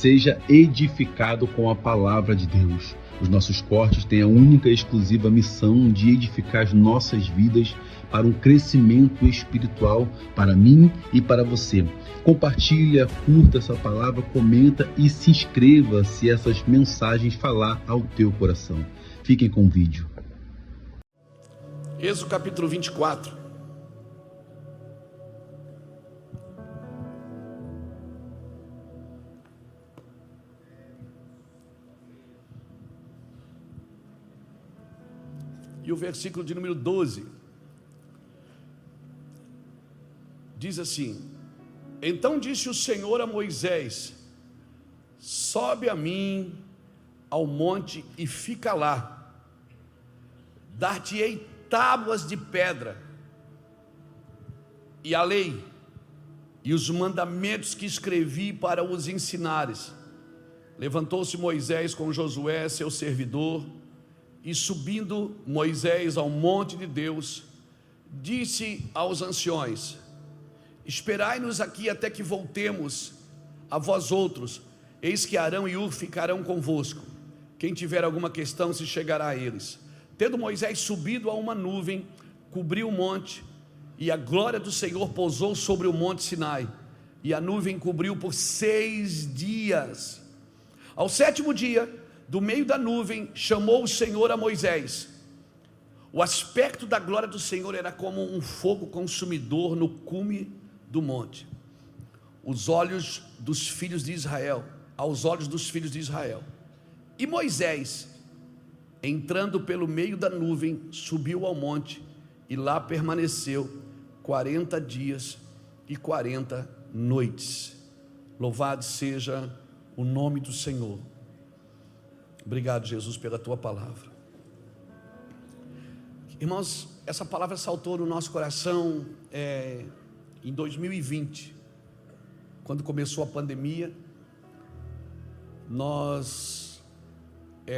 seja edificado com a palavra de Deus. Os nossos cortes têm a única e exclusiva missão de edificar as nossas vidas para um crescimento espiritual para mim e para você. Compartilha, curta essa palavra, comenta e se inscreva se essas mensagens falar ao teu coração. Fiquem com o vídeo. Êxodo capítulo 24. E o versículo de número 12 diz assim: Então disse o Senhor a Moisés: Sobe a mim ao monte e fica lá, dar-te-ei tábuas de pedra, e a lei, e os mandamentos que escrevi para os ensinares. Levantou-se Moisés com Josué, seu servidor, e subindo Moisés ao monte de Deus, disse aos anciões: Esperai-nos aqui até que voltemos a vós outros, eis que Arão e Hur ficarão convosco. Quem tiver alguma questão se chegará a eles. Tendo Moisés subido a uma nuvem, cobriu o monte, e a glória do Senhor pousou sobre o monte Sinai, e a nuvem cobriu por 6 dias. Ao 7º dia, do meio da nuvem, chamou o Senhor a Moisés. O aspecto da glória do Senhor era como um fogo consumidor no cume do monte. Aos olhos dos filhos de Israel. E Moisés, entrando pelo meio da nuvem, subiu ao monte e lá permaneceu 40 dias e 40 noites. Louvado seja o nome do Senhor. Obrigado, Jesus, pela tua palavra. Irmãos, essa palavra saltou no nosso coração em 2020, quando começou a pandemia.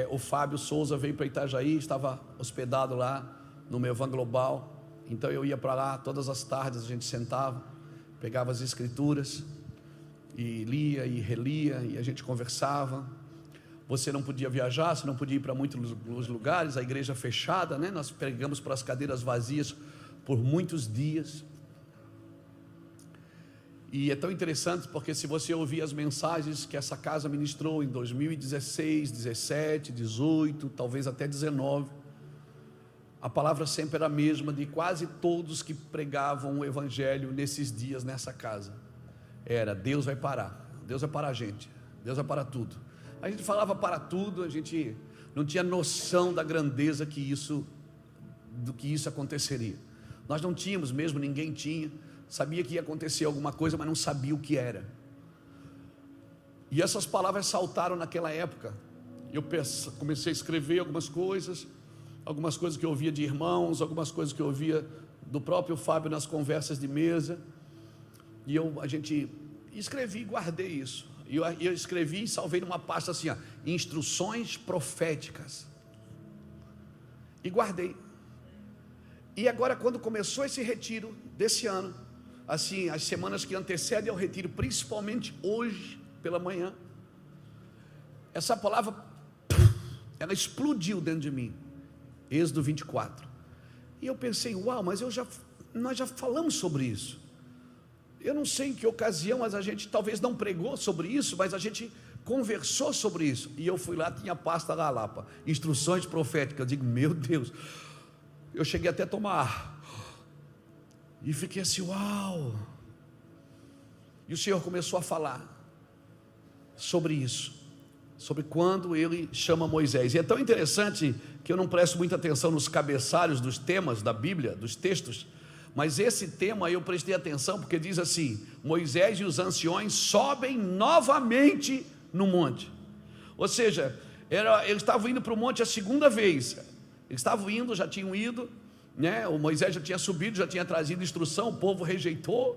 O Fábio Souza veio para Itajaí, estava hospedado lá no Mevan Global. Então eu ia para lá todas as tardes, a gente sentava, pegava as escrituras e lia e relia, e a gente conversava. Você não podia viajar, você não podia ir para muitos lugares, a igreja fechada, né? Nós pregamos para as cadeiras vazias por muitos dias. E é tão interessante porque se você ouvir as mensagens que essa casa ministrou em 2016, 17, 18, talvez até 19, a palavra sempre era a mesma de quase todos que pregavam o evangelho nesses dias nessa casa. Era: Deus vai parar a gente, Deus vai parar tudo. A gente falava para tudo, a gente não tinha noção da grandeza do que isso aconteceria. Nós não tínhamos mesmo, ninguém tinha. Sabia que ia acontecer alguma coisa, mas não sabia o que era. E essas palavras saltaram naquela época. Eu comecei a escrever algumas coisas que eu ouvia de irmãos, algumas coisas que eu ouvia do próprio Fábio nas conversas de mesa. E a gente escrevi e guardei isso. E eu escrevi e salvei numa pasta assim, instruções proféticas. E guardei. E agora, quando começou esse retiro desse ano, assim, as semanas que antecedem ao retiro, principalmente hoje pela manhã, essa palavra, ela explodiu dentro de mim. Êxodo 24. E eu pensei: uau, mas nós já falamos sobre isso. Eu não sei em que ocasião, mas a gente talvez não pregou sobre isso, mas a gente conversou sobre isso. E eu fui lá, tinha a pasta da Lapa, instruções proféticas. Eu digo: meu Deus, eu cheguei até a tomar ar. E fiquei assim: uau. E o Senhor começou a falar sobre isso, sobre quando Ele chama Moisés. E é tão interessante que eu não presto muita atenção nos cabeçalhos dos temas da Bíblia, dos textos, mas esse tema eu prestei atenção porque diz assim: Moisés e os anciões sobem novamente no monte. Ou seja, eles estavam indo para o monte a segunda vez. Eles estavam indo, já tinham ido, né? O Moisés já tinha subido, já tinha trazido instrução, o povo rejeitou,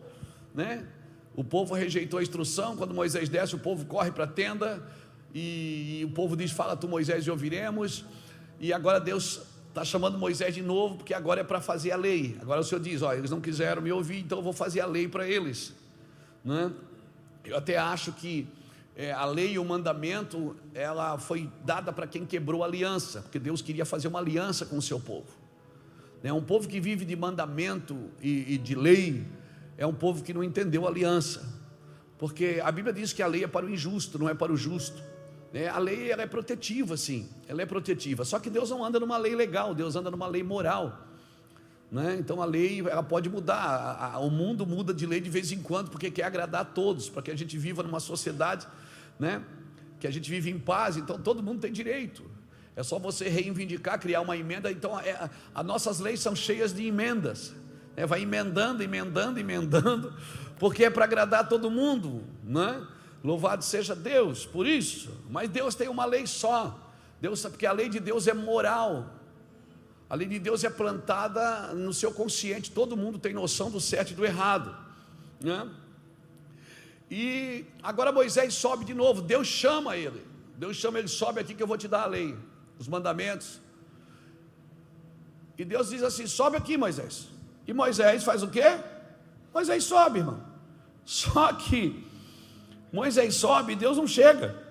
né? O povo rejeitou a instrução. Quando Moisés desce, o povo corre para a tenda, e o povo diz: fala tu, Moisés, e ouviremos. E agora Deus está chamando Moisés de novo, porque agora é para fazer a lei. Agora o Senhor diz: ó, eles não quiseram me ouvir, então eu vou fazer a lei para eles, né? Eu até acho que a lei e o mandamento, ela foi dada para quem quebrou a aliança, porque Deus queria fazer uma aliança com o seu povo. Um povo que vive de mandamento e de lei é um povo que não entendeu a aliança, porque a Bíblia diz que a lei é para o injusto, não é para o justo. A lei, ela é protetiva, sim, ela é protetiva, só que Deus não anda numa lei legal, Deus anda numa lei moral. Então a lei, ela pode mudar, o mundo muda de lei de vez em quando, porque quer agradar a todos, para que a gente viva numa sociedade, que a gente vive em paz. Então todo mundo tem direito, é só você reivindicar, criar uma emenda. Então as nossas leis são cheias de emendas, vai emendando, porque é para agradar todo mundo, Louvado seja Deus por isso. Mas Deus tem uma lei só, porque a lei de Deus é moral. A lei de Deus é plantada no seu consciente, todo mundo tem noção do certo e do errado, E agora Moisés sobe de novo, Deus chama ele, sobe aqui que eu vou te dar a lei, os mandamentos. E Deus diz assim: sobe aqui, Moisés. E Moisés faz o quê? Moisés sobe, irmão. Só que Moisés sobe e Deus não chega,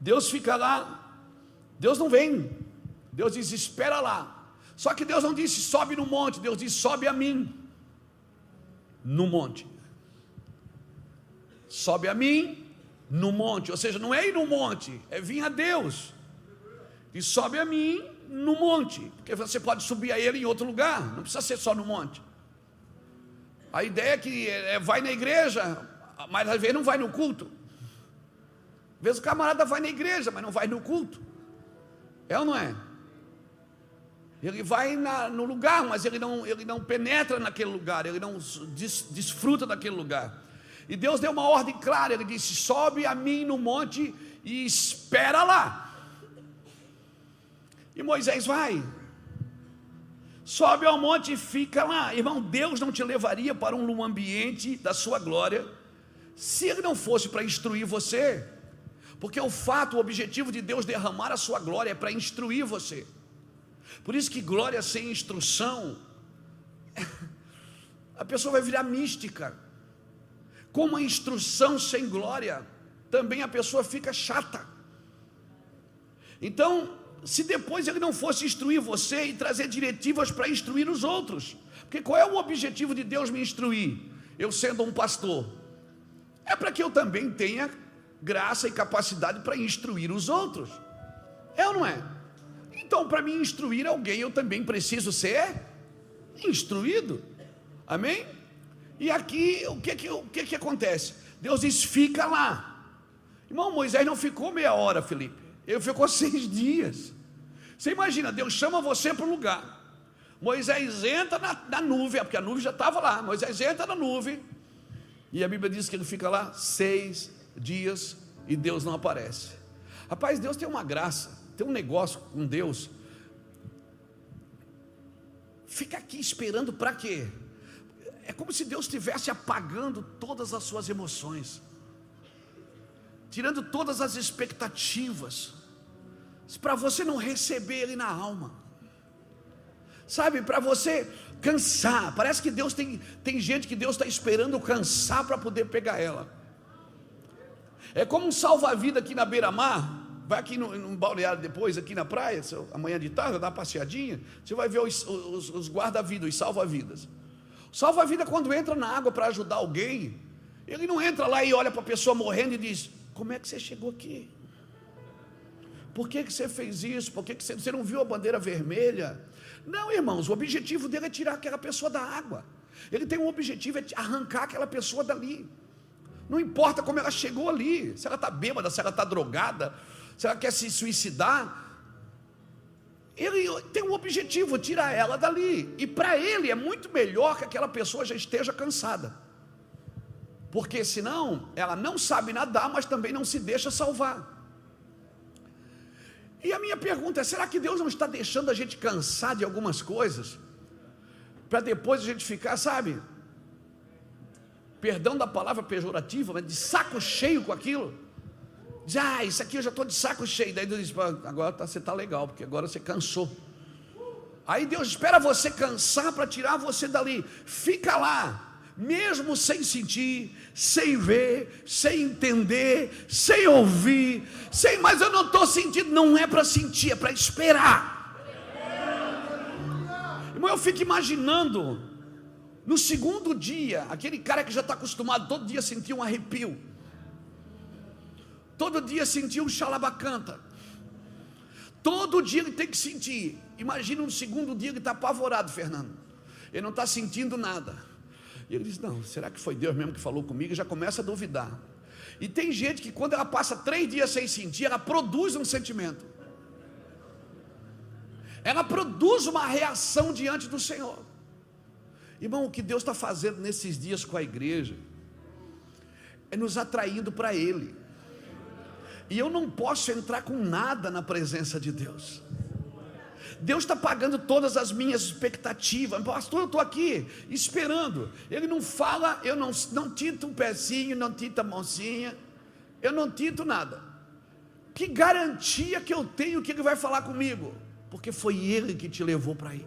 Deus fica lá, Deus não vem. Deus diz: espera lá. Só que Deus não disse sobe no monte, Deus disse sobe a mim no monte. Sobe a mim no monte, ou seja, não é ir no monte, é vir a Deus. E sobe a mim no monte, porque você pode subir a ele em outro lugar, não precisa ser só no monte. A ideia é que vai na igreja, mas às vezes não vai no culto. Às vezes o camarada vai na igreja, mas não vai no culto. É ou não é? Ele vai no lugar, mas ele não penetra naquele lugar, ele não desfruta daquele lugar. E Deus deu uma ordem clara, ele disse: sobe a mim no monte e espera lá. E Moisés vai, sobe ao monte e fica lá. Irmão, Deus não te levaria para um ambiente da sua glória se ele não fosse para instruir você, porque o objetivo de Deus derramar a sua glória é para instruir você. Por isso que glória sem instrução, a pessoa vai virar mística. Como a instrução sem glória, também a pessoa fica chata. Então, se depois ele não fosse instruir você e trazer diretivas para instruir os outros, porque qual é o objetivo de Deus me instruir? Eu sendo um pastor, é para que eu também tenha graça e capacidade para instruir os outros. É ou não é? Então, para me instruir alguém, eu também preciso ser instruído. Amém? E aqui, o que acontece? Deus diz: fica lá. Irmão, Moisés não ficou meia hora, Felipe, ele ficou 6 dias. Você imagina, Deus chama você para um lugar, Moisés entra na nuvem, porque a nuvem já estava lá. Moisés entra na nuvem, e a Bíblia diz que ele fica lá 6 dias, e Deus não aparece. Rapaz, Deus tem uma graça, tem um negócio com Deus. Fica aqui esperando para quê? É como se Deus estivesse apagando todas as suas emoções, tirando todas as expectativas, para você não receber Ele na alma, sabe, para você cansar. Parece que Deus tem gente que Deus está esperando cansar para poder pegar ela. É como um salva-vida aqui na beira-mar. Vai aqui no balneário depois, aqui na praia, amanhã de tarde, dá uma passeadinha, você vai ver os guarda-vidas, os salva-vidas. O salva-vida, quando entra na água para ajudar alguém, ele não entra lá e olha para a pessoa morrendo e diz: como é que você chegou aqui? Por que você fez isso? Por que você não viu a bandeira vermelha? Não, irmãos, o objetivo dele é tirar aquela pessoa da água. Ele tem um objetivo, é arrancar aquela pessoa dali. Não importa como ela chegou ali, se ela está bêbada, se ela está drogada, se ela quer se suicidar, ele tem um objetivo: tirar ela dali. E para ele é muito melhor que aquela pessoa já esteja cansada, porque senão ela não sabe nadar, mas também não se deixa salvar. E a minha pergunta é: será que Deus não está deixando a gente cansar de algumas coisas, para depois a gente ficar, sabe, perdão da palavra pejorativa, mas de saco cheio com aquilo? Diz: isso aqui eu já estou de saco cheio. Daí Deus diz: agora você está legal, porque agora você cansou. Aí Deus espera você cansar para tirar você dali. Fica lá, mesmo sem sentir, sem ver, sem entender, sem ouvir, mas eu não estou sentindo. Não é para sentir, é para esperar. Irmão, eu fico imaginando, no segundo dia, aquele cara que já está acostumado todo dia a sentir um arrepio, todo dia sentir um xalabacanta, todo dia ele tem que sentir. Imagina no segundo dia ele está apavorado, Fernando, ele não está sentindo nada, e ele diz: não, será que foi Deus mesmo que falou comigo? E já começa a duvidar. E tem gente que quando ela passa 3 dias sem sentir, ela produz um sentimento, ela produz uma reação diante do Senhor. Irmão, o que Deus está fazendo nesses dias com a igreja é nos atraindo para Ele. E eu não posso entrar com nada na presença de Deus. Deus está pagando todas as minhas expectativas. Pastor, eu estou aqui esperando. Ele não fala, eu não tinto um pezinho, não tinto a mãozinha, eu não tinto nada. Que garantia que eu tenho que Ele vai falar comigo? Porque foi Ele que te levou para aí.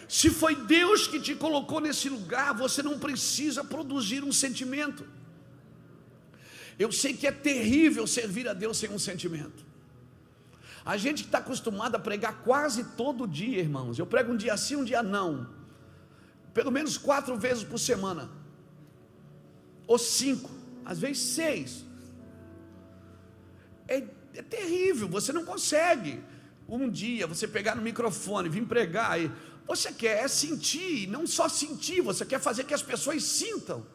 Se foi Deus que te colocou nesse lugar, você não precisa produzir um sentimento. Eu sei que é terrível servir a Deus sem um sentimento. A gente que está acostumado a pregar quase todo dia, irmãos, eu prego um dia sim, um dia não, pelo menos 4 vezes por semana, ou 5, às vezes 6. É terrível, você não consegue um dia você pegar no microfone, vir pregar, e você quer sentir, não só sentir, você quer fazer que as pessoas sintam.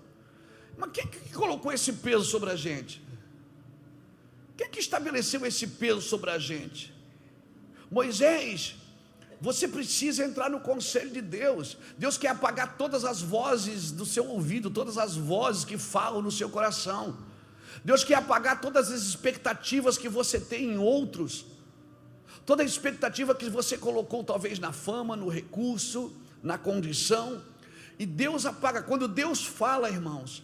Mas quem que colocou esse peso sobre a gente? Quem que estabeleceu esse peso sobre a gente? Moisés, você precisa entrar no conselho de Deus. Deus quer apagar todas as vozes do seu ouvido, todas as vozes que falam no seu coração. Deus quer apagar todas as expectativas que você tem em outros, toda a expectativa que você colocou talvez na fama, no recurso, na condição. E Deus apaga. Quando Deus fala, irmãos,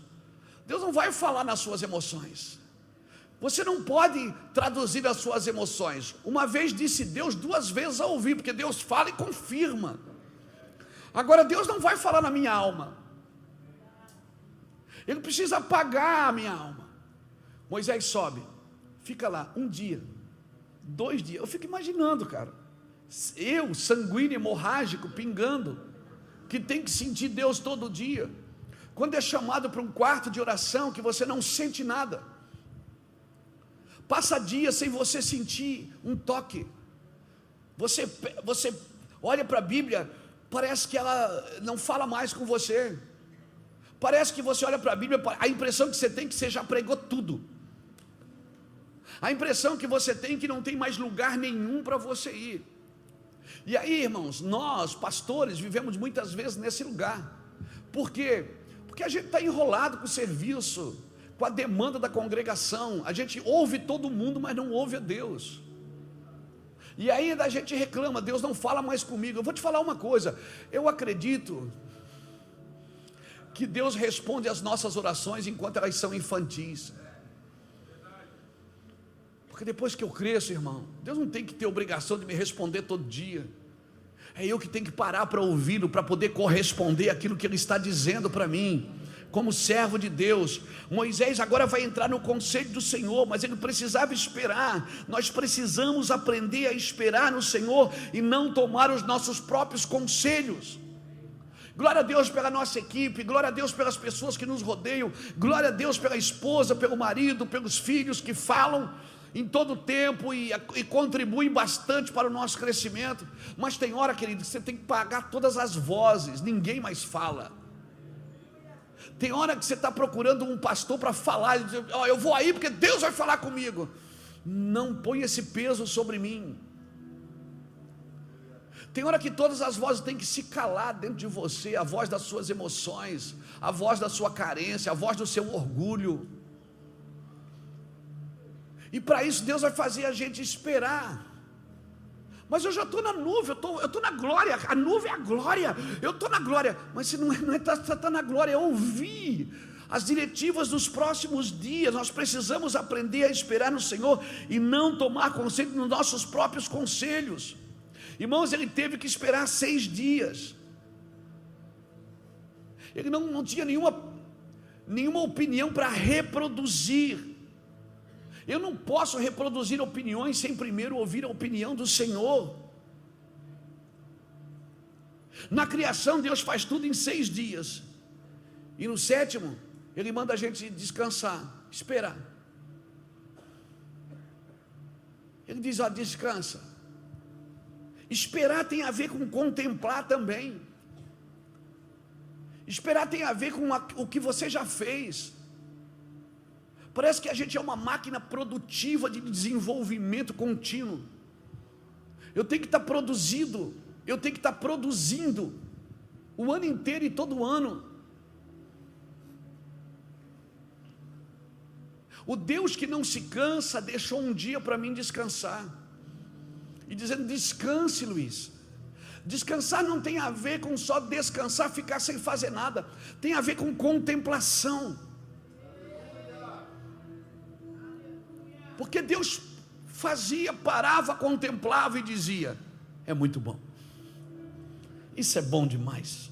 Deus não vai falar nas suas emoções. Você não pode traduzir as suas emoções. Uma vez disse Deus, 2 vezes a ouvir, porque Deus fala e confirma. Agora Deus não vai falar na minha alma. Ele precisa apagar a minha alma. Moisés sobe, fica lá 1 dia, 2 dias. Eu fico imaginando, cara, eu, sanguíneo, hemorrágico, pingando, que tem que sentir Deus todo dia. Quando é chamado para um quarto de oração, que você não sente nada, passa dias sem você sentir um toque. Você olha para a Bíblia, parece que ela não fala mais com você. Parece que você olha para a Bíblia, a impressão que você tem é que você já pregou tudo. A impressão que você tem é que não tem mais lugar nenhum para você ir. E aí, irmãos, nós, pastores, vivemos muitas vezes nesse lugar. Por quê? Porque a gente está enrolado com o serviço, com a demanda da congregação. A gente ouve todo mundo, mas não ouve a Deus. E ainda a gente reclama: Deus não fala mais comigo. Eu vou te falar uma coisa, eu acredito que Deus responde às nossas orações enquanto elas são infantis. Porque depois que eu cresço, irmão, Deus não tem que ter obrigação de me responder todo dia. É eu que tenho que parar para ouvi-lo, para poder corresponder àquilo que Ele está dizendo para mim, como servo de Deus. Moisés agora vai entrar no conselho do Senhor, mas ele precisava esperar. Nós precisamos aprender a esperar no Senhor e não tomar os nossos próprios conselhos. Glória a Deus pela nossa equipe, glória a Deus pelas pessoas que nos rodeiam, glória a Deus pela esposa, pelo marido, pelos filhos que falam em todo o tempo e contribuem bastante para o nosso crescimento. Mas tem hora, querido, que você tem que pagar todas as vozes, ninguém mais fala. Tem hora que você está procurando um pastor para falar, e dizer: eu vou aí porque Deus vai falar comigo. Não põe esse peso sobre mim. Tem hora que todas as vozes têm que se calar dentro de você, a voz das suas emoções, a voz da sua carência, a voz do seu orgulho. E para isso Deus vai fazer a gente esperar. Mas eu já estou na nuvem, eu estou na glória, a nuvem é a glória, eu estou na glória. Mas se não é estar na glória, é ouvir as diretivas dos próximos dias. Nós precisamos aprender a esperar no Senhor e não tomar conselho nos nossos próprios conselhos. Irmãos, ele teve que esperar 6 dias. Ele não tinha nenhuma opinião para reproduzir. Eu não posso reproduzir opiniões sem primeiro ouvir a opinião do Senhor. Na criação, Deus faz tudo em 6 dias, e no 7º Ele manda a gente descansar, esperar. Ele diz: ó, descansa. Esperar tem a ver com contemplar também. Esperar tem a ver com o que você já fez. Parece que a gente é uma máquina produtiva de desenvolvimento contínuo. Eu tenho que estar produzindo o ano inteiro e todo ano. O Deus que não se cansa deixou um dia para mim descansar, e dizendo: descanse, Luiz. Descansar não tem a ver com só descansar, ficar sem fazer nada, tem a ver com contemplação. Porque Deus parava, contemplava e dizia: é muito bom, isso é bom demais.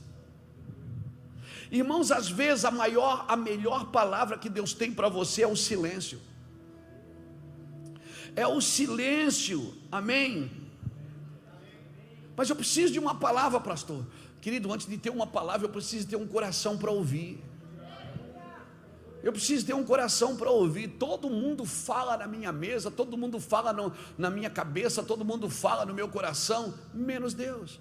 Irmãos, às vezes a melhor palavra que Deus tem para você é o silêncio. É o silêncio, amém? Mas eu preciso de uma palavra, pastor. Querido, antes de ter uma palavra, eu preciso ter um coração para ouvir. Eu preciso ter um coração para ouvir. Todo mundo fala na minha mesa, todo mundo fala na minha cabeça, todo mundo fala no meu coração, menos Deus.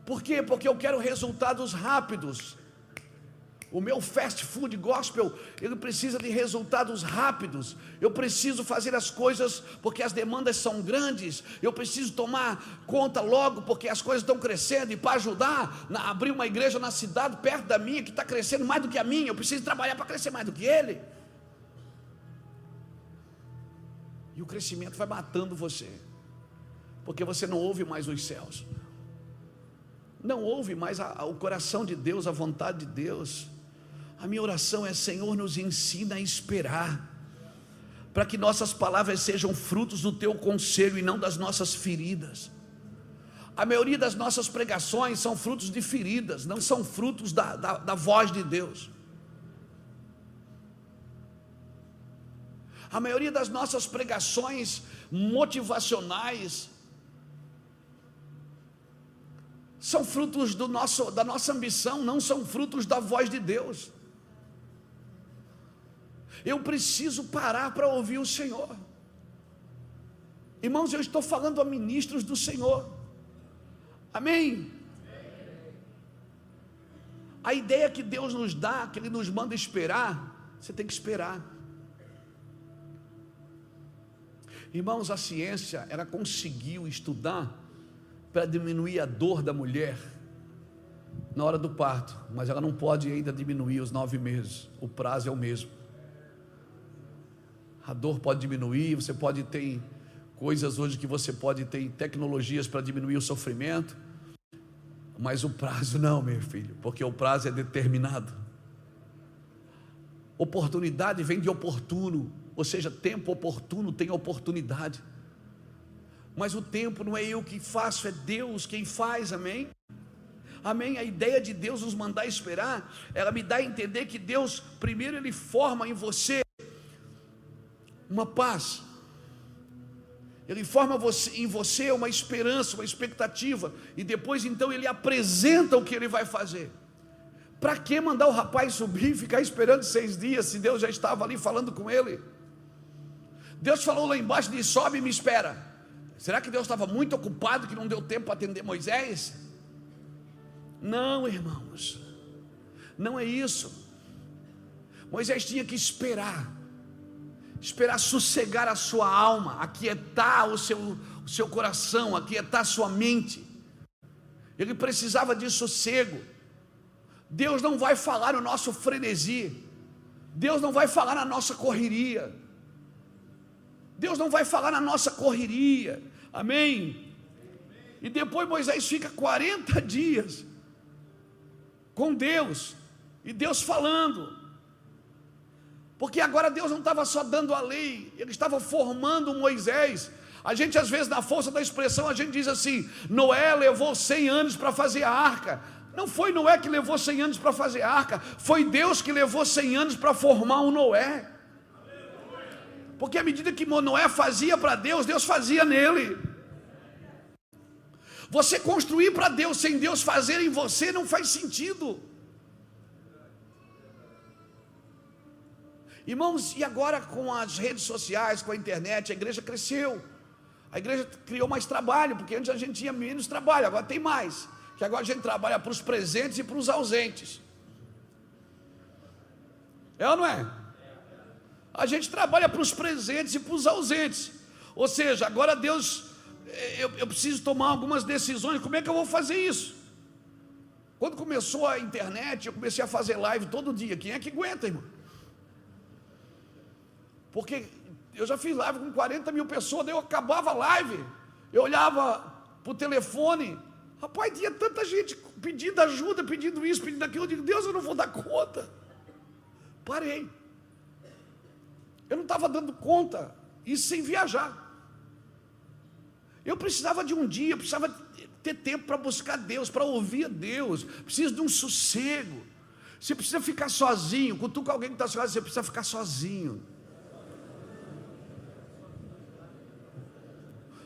Por quê? Porque eu quero resultados rápidos. O meu fast food gospel, ele precisa de resultados rápidos. Eu preciso fazer as coisas porque as demandas são grandes. Eu preciso tomar conta logo porque as coisas estão crescendo. E para ajudar a abrir uma igreja na cidade perto da minha, que está crescendo mais do que a minha, eu preciso trabalhar para crescer mais do que ele. E o crescimento vai matando você, porque você não ouve mais os céus, não ouve mais o coração de Deus, a vontade de Deus. A minha oração é: Senhor, nos ensina a esperar, para que nossas palavras sejam frutos do teu conselho e não das nossas feridas. A maioria das nossas pregações são frutos de feridas, não são frutos da voz de Deus. A maioria das nossas pregações motivacionais são frutos da nossa ambição, não são frutos da voz de Deus. Eu preciso parar para ouvir o Senhor. Irmãos, eu estou falando a ministros do Senhor, amém? A ideia que Deus nos dá, que Ele nos manda esperar, você tem que esperar. Irmãos, a ciência, ela conseguiu estudar para diminuir a dor da mulher na hora do parto, mas ela não pode ainda diminuir os 9 meses, o prazo é o mesmo. A dor pode diminuir, você pode ter coisas hoje que você pode ter tecnologias para diminuir o sofrimento, mas o prazo não, meu filho, porque o prazo é determinado. Oportunidade vem de oportuno, ou seja, tempo oportuno tem oportunidade. Mas o tempo não é eu que faço, é Deus quem faz, amém? Amém? A ideia de Deus nos mandar esperar, ela me dá a entender que Deus, primeiro Ele forma em você uma paz, Ele forma em você uma esperança, uma expectativa, e depois então Ele apresenta o que Ele vai fazer. Para que mandar o rapaz subir e ficar esperando 6 dias, se Deus já estava ali falando com ele? Deus falou lá embaixo, diz: sobe e me espera. Será que Deus estava muito ocupado que não deu tempo para atender Moisés? Não, irmãos, não é isso. Moisés tinha que esperar sossegar a sua alma, aquietar o seu coração, aquietar a sua mente. Ele precisava de sossego. Deus não vai falar no nosso frenesi, Deus não vai falar na nossa correria, Deus não vai falar na nossa correria, amém? E depois Moisés fica 40 dias com Deus, e Deus falando, porque agora Deus não estava só dando a lei, Ele estava formando Moisés. A gente às vezes, na força da expressão, a gente diz assim: Noé levou 100 anos para fazer a arca. Não foi Noé que levou 100 anos para fazer a arca, foi Deus que levou 100 anos para formar um Noé. Porque à medida que Noé fazia para Deus, Deus fazia nele. Você construir para Deus sem Deus fazer em você não faz sentido. Irmãos, e agora com as redes sociais, com a internet, a igreja cresceu. A igreja criou mais trabalho, porque antes a gente tinha menos trabalho, agora tem mais. Que agora a gente trabalha para os presentes e para os ausentes. É ou não é? A gente trabalha para os presentes e para os ausentes. Ou seja, agora Deus, eu preciso tomar algumas decisões. Como é que eu vou fazer isso? Quando começou a internet, eu comecei a fazer live todo dia. Quem é que aguenta, irmão? Porque eu já fiz live com 40 mil pessoas, daí eu acabava a live, eu olhava para o telefone, rapaz, tinha tanta gente pedindo ajuda, pedindo isso, pedindo aquilo. Eu digo, Deus, eu não vou dar conta. Parei. Eu não estava dando conta, isso sem viajar. Eu precisava de um dia, eu precisava ter tempo para buscar Deus, para ouvir a Deus. Preciso de um sossego. Você precisa ficar sozinho. Cutuca alguém que está sozinho, você precisa ficar sozinho.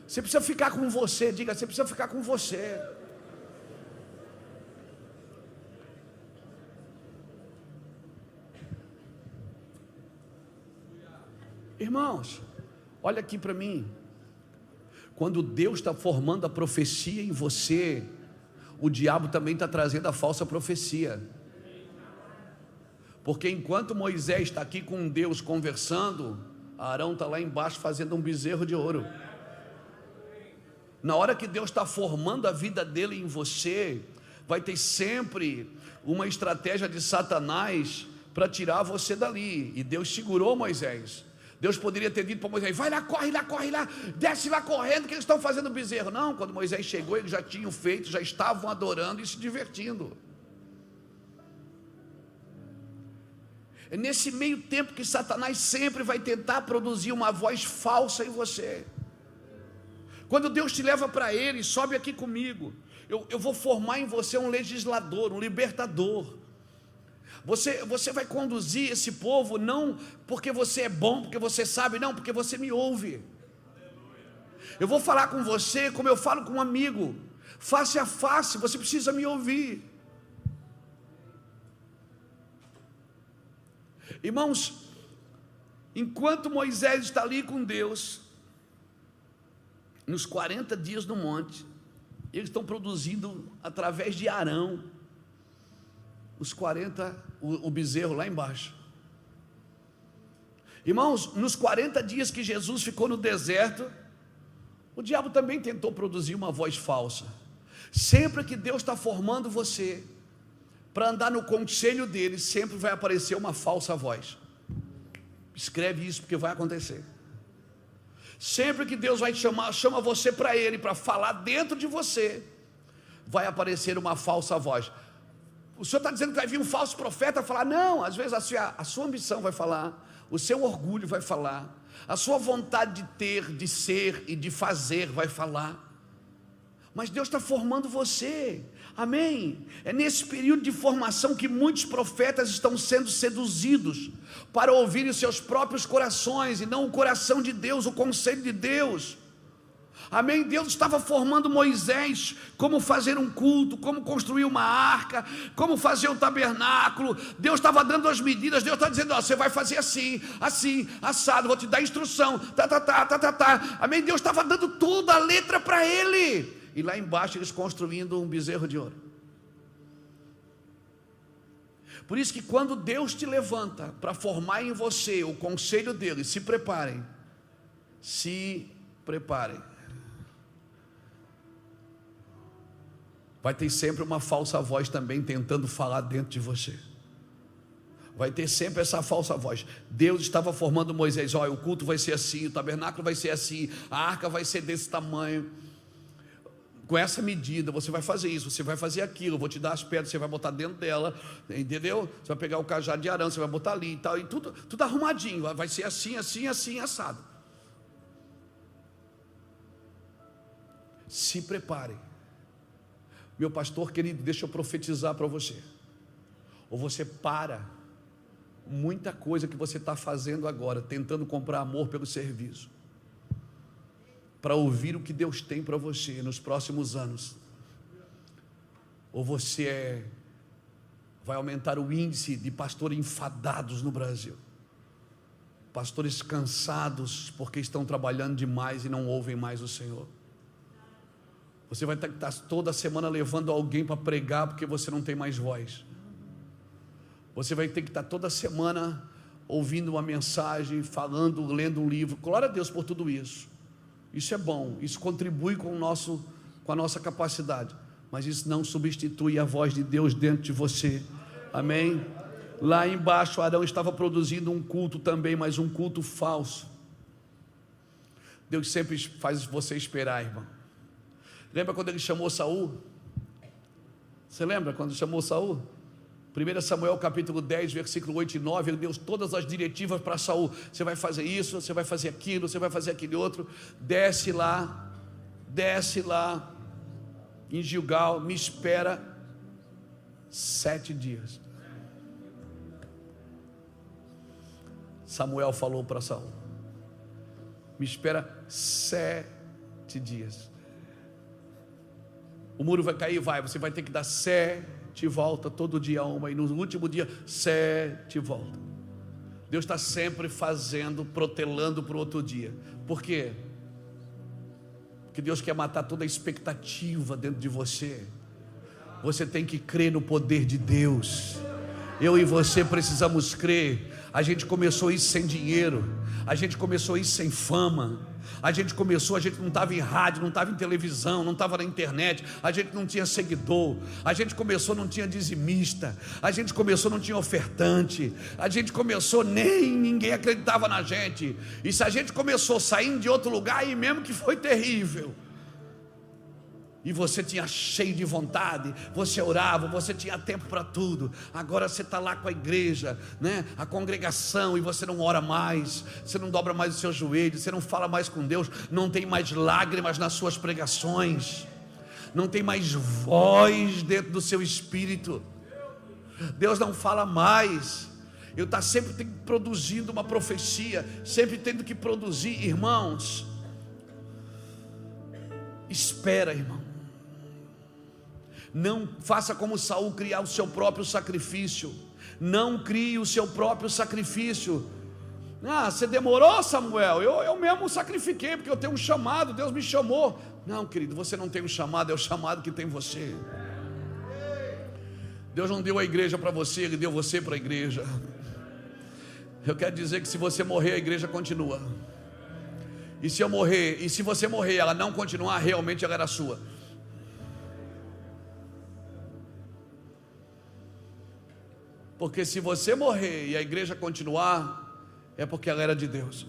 Você precisa ficar com você. Diga, você precisa ficar com você. Irmãos, olha aqui para mim. Quando Deus está formando a profecia em você, o diabo também está trazendo a falsa profecia. Porque enquanto Moisés está aqui com Deus conversando, Arão está lá embaixo fazendo um bezerro de ouro. Na hora que Deus está formando a vida dele em você, vai ter sempre uma estratégia de Satanás para tirar você dali. E Deus segurou Moisés. Deus poderia ter dito para Moisés, vai lá, corre lá, desce lá correndo que eles estão fazendo bezerro. Não, quando Moisés chegou, eles já tinham feito, já estavam adorando e se divertindo. É nesse meio tempo que Satanás sempre vai tentar produzir uma voz falsa em você. Quando Deus te leva para Ele, sobe aqui comigo, eu vou formar em você um legislador, um libertador. Você vai conduzir esse povo não porque você é bom, porque você sabe, não, porque você me ouve. Eu vou falar com você como eu falo com um amigo, face a face, você precisa me ouvir. Irmãos, enquanto Moisés está ali com Deus, nos 40 dias no monte, eles estão produzindo através de Arão, os 40, o bezerro lá embaixo. Irmãos, nos 40 dias que Jesus ficou no deserto, o diabo também tentou produzir uma voz falsa. Sempre que Deus está formando você para andar no conselho dele, sempre vai aparecer uma falsa voz. Escreve isso porque vai acontecer. Sempre que Deus vai chama você para Ele, para falar dentro de você, vai aparecer uma falsa voz. O Senhor está dizendo que vai vir um falso profeta falar, não, às vezes a sua ambição vai falar, o seu orgulho vai falar, a sua vontade de ter, de ser e de fazer vai falar. Mas Deus está formando você, amém? É nesse período de formação que muitos profetas estão sendo seduzidos para ouvirem os seus próprios corações e não o coração de Deus, o conselho de Deus, amém? Deus estava formando Moisés como fazer um culto, como construir uma arca, como fazer um tabernáculo. Deus estava dando as medidas, Deus está dizendo, ó, você vai fazer assim, assim, assado, vou te dar instrução, amém? Deus estava dando toda a letra para ele. E lá embaixo eles construindo um bezerro de ouro. Por isso que quando Deus te levanta para formar em você o conselho dele, se preparem. Vai ter sempre uma falsa voz também tentando falar dentro de você. Vai ter sempre essa falsa voz. Deus estava formando Moisés, olha, o culto vai ser assim, o tabernáculo vai ser assim, a arca vai ser desse tamanho, com essa medida, você vai fazer isso, você vai fazer aquilo, eu vou te dar as pedras, você vai botar dentro dela, entendeu? Você vai pegar o cajado de Arão, você vai botar ali e tal, e tudo arrumadinho, vai ser assim, assim, assim, assado. Se preparem. Meu pastor querido, deixa eu profetizar para você. Ou você para muita coisa que você está fazendo agora, tentando comprar amor pelo serviço, para ouvir o que Deus tem para você nos próximos anos. Ou você vai aumentar o índice de pastores enfadados no Brasil, pastores cansados porque estão trabalhando demais e não ouvem mais o Senhor. Você vai estar toda semana levando alguém para pregar porque você não tem mais voz. Você vai ter que estar toda semana ouvindo uma mensagem, falando, lendo um livro. Glória a Deus por tudo isso. Isso é bom, isso contribui com a nossa capacidade, mas isso não substitui a voz de Deus dentro de você. Amém? Lá embaixo Arão estava produzindo um culto também, mas um culto falso. Deus sempre faz você esperar, irmão. Lembra quando ele chamou Saul? Você lembra quando chamou Saul? 1 Samuel capítulo 10, versículo 8 e 9, ele deu todas as diretivas para Saul. Você vai fazer isso, você vai fazer aquilo, você vai fazer aquele outro. Desce lá em Gilgal, me espera 7 dias. Samuel falou para Saul: me espera 7 dias. O muro vai cair, você vai ter que dar 7 voltas, todo dia uma, e no último dia 7 voltas. Deus está sempre fazendo, protelando para o outro dia. Por quê? Porque Deus quer matar toda a expectativa dentro de você. Você tem que crer no poder de Deus. Eu e você precisamos crer. A gente começou isso sem dinheiro, a gente começou isso sem fama, a gente não estava em rádio, não estava em televisão, não estava na internet, a gente não tinha seguidor, a gente começou, não tinha dizimista, a gente começou, não tinha ofertante, a gente começou, ninguém acreditava na gente. E se a gente começou saindo de outro lugar, aí mesmo que foi terrível. E você tinha cheio de vontade, você orava, você tinha tempo para tudo. Agora você está lá com a igreja, né? A congregação, e você não ora mais, você não dobra mais os seus joelhos, você não fala mais com Deus, não tem mais lágrimas nas suas pregações, não tem mais voz dentro do seu espírito. Deus não fala mais. Eu estou sempre produzindo uma profecia, sempre tendo que produzir. Irmãos, espera, irmão. Não faça como Saul, criar o seu próprio sacrifício. Não crie o seu próprio sacrifício. Você demorou, Samuel? Eu mesmo sacrifiquei, porque eu tenho um chamado, Deus me chamou. Não, querido, você não tem um chamado, é o chamado que tem você. Deus não deu a igreja para você, Ele deu você para a igreja. Eu quero dizer que se você morrer, a igreja continua. E se eu morrer, e se você morrer, ela não continuar, realmente ela era sua. Porque se você morrer e a igreja continuar, é porque ela era de Deus.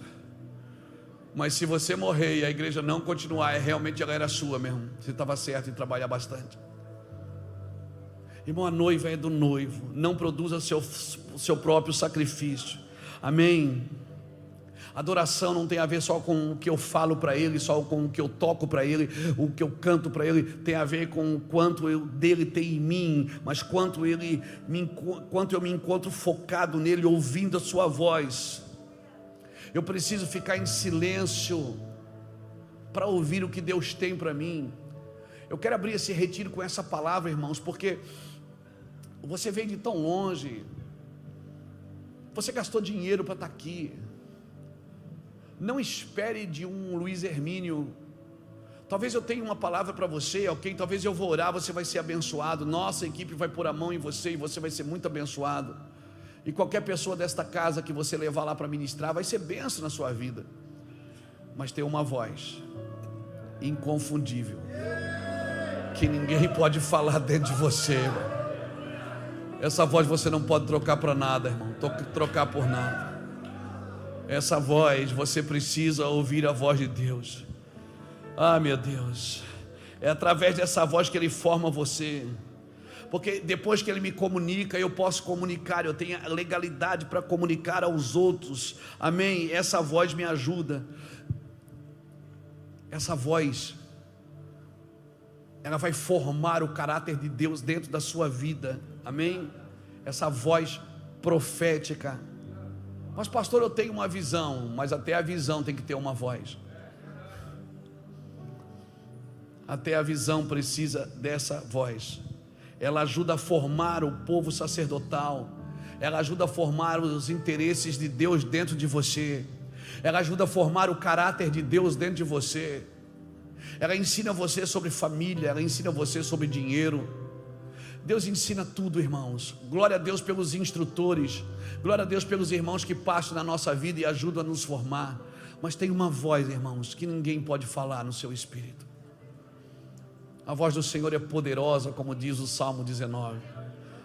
Mas se você morrer e a igreja não continuar, realmente ela era sua mesmo. Você estava certo em trabalhar bastante. Irmão, a noiva é do noivo. Não produza o seu próprio sacrifício. Amém? Adoração não tem a ver só com o que eu falo para Ele, só com o que eu toco para Ele, o que eu canto para Ele. Tem a ver com o quanto dele tem em mim, mas quanto eu me encontro focado nele, ouvindo a sua voz. Eu preciso ficar em silêncio para ouvir o que Deus tem para mim. Eu quero abrir esse retiro com essa palavra, irmãos, porque você veio de tão longe, você gastou dinheiro para estar aqui. Não espere de um Luiz Hermínio. Talvez eu tenha uma palavra para você, ok? Talvez eu vou orar, você vai ser abençoado. Nossa equipe vai pôr a mão em você e você vai ser muito abençoado. E qualquer pessoa desta casa que você levar lá para ministrar vai ser bênção na sua vida. Mas tem uma voz inconfundível que ninguém pode falar dentro de você, irmão. Essa voz você não pode trocar para nada, irmão. Trocar por nada. Essa voz, você precisa ouvir a voz de Deus. Meu Deus, é através dessa voz que Ele forma você. Porque depois que Ele me comunica, eu posso comunicar, eu tenho a legalidade para comunicar aos outros. Amém? Essa voz me ajuda. Essa voz ela vai formar o caráter de Deus dentro da sua vida, amém? Essa voz profética. Mas pastor, eu tenho uma visão, mas até a visão tem que ter uma voz. Até a visão precisa dessa voz. Ela ajuda a formar o povo sacerdotal, ela ajuda a formar os interesses de Deus dentro de você, ela ajuda a formar o caráter de Deus dentro de você. Ela ensina você sobre família, ela ensina você sobre dinheiro. Deus ensina tudo, irmãos. Glória a Deus pelos instrutores, glória a Deus pelos irmãos que passam na nossa vida e ajudam a nos formar. Mas tem uma voz, irmãos, que ninguém pode falar no seu espírito. A voz do Senhor é poderosa, como diz o Salmo 19.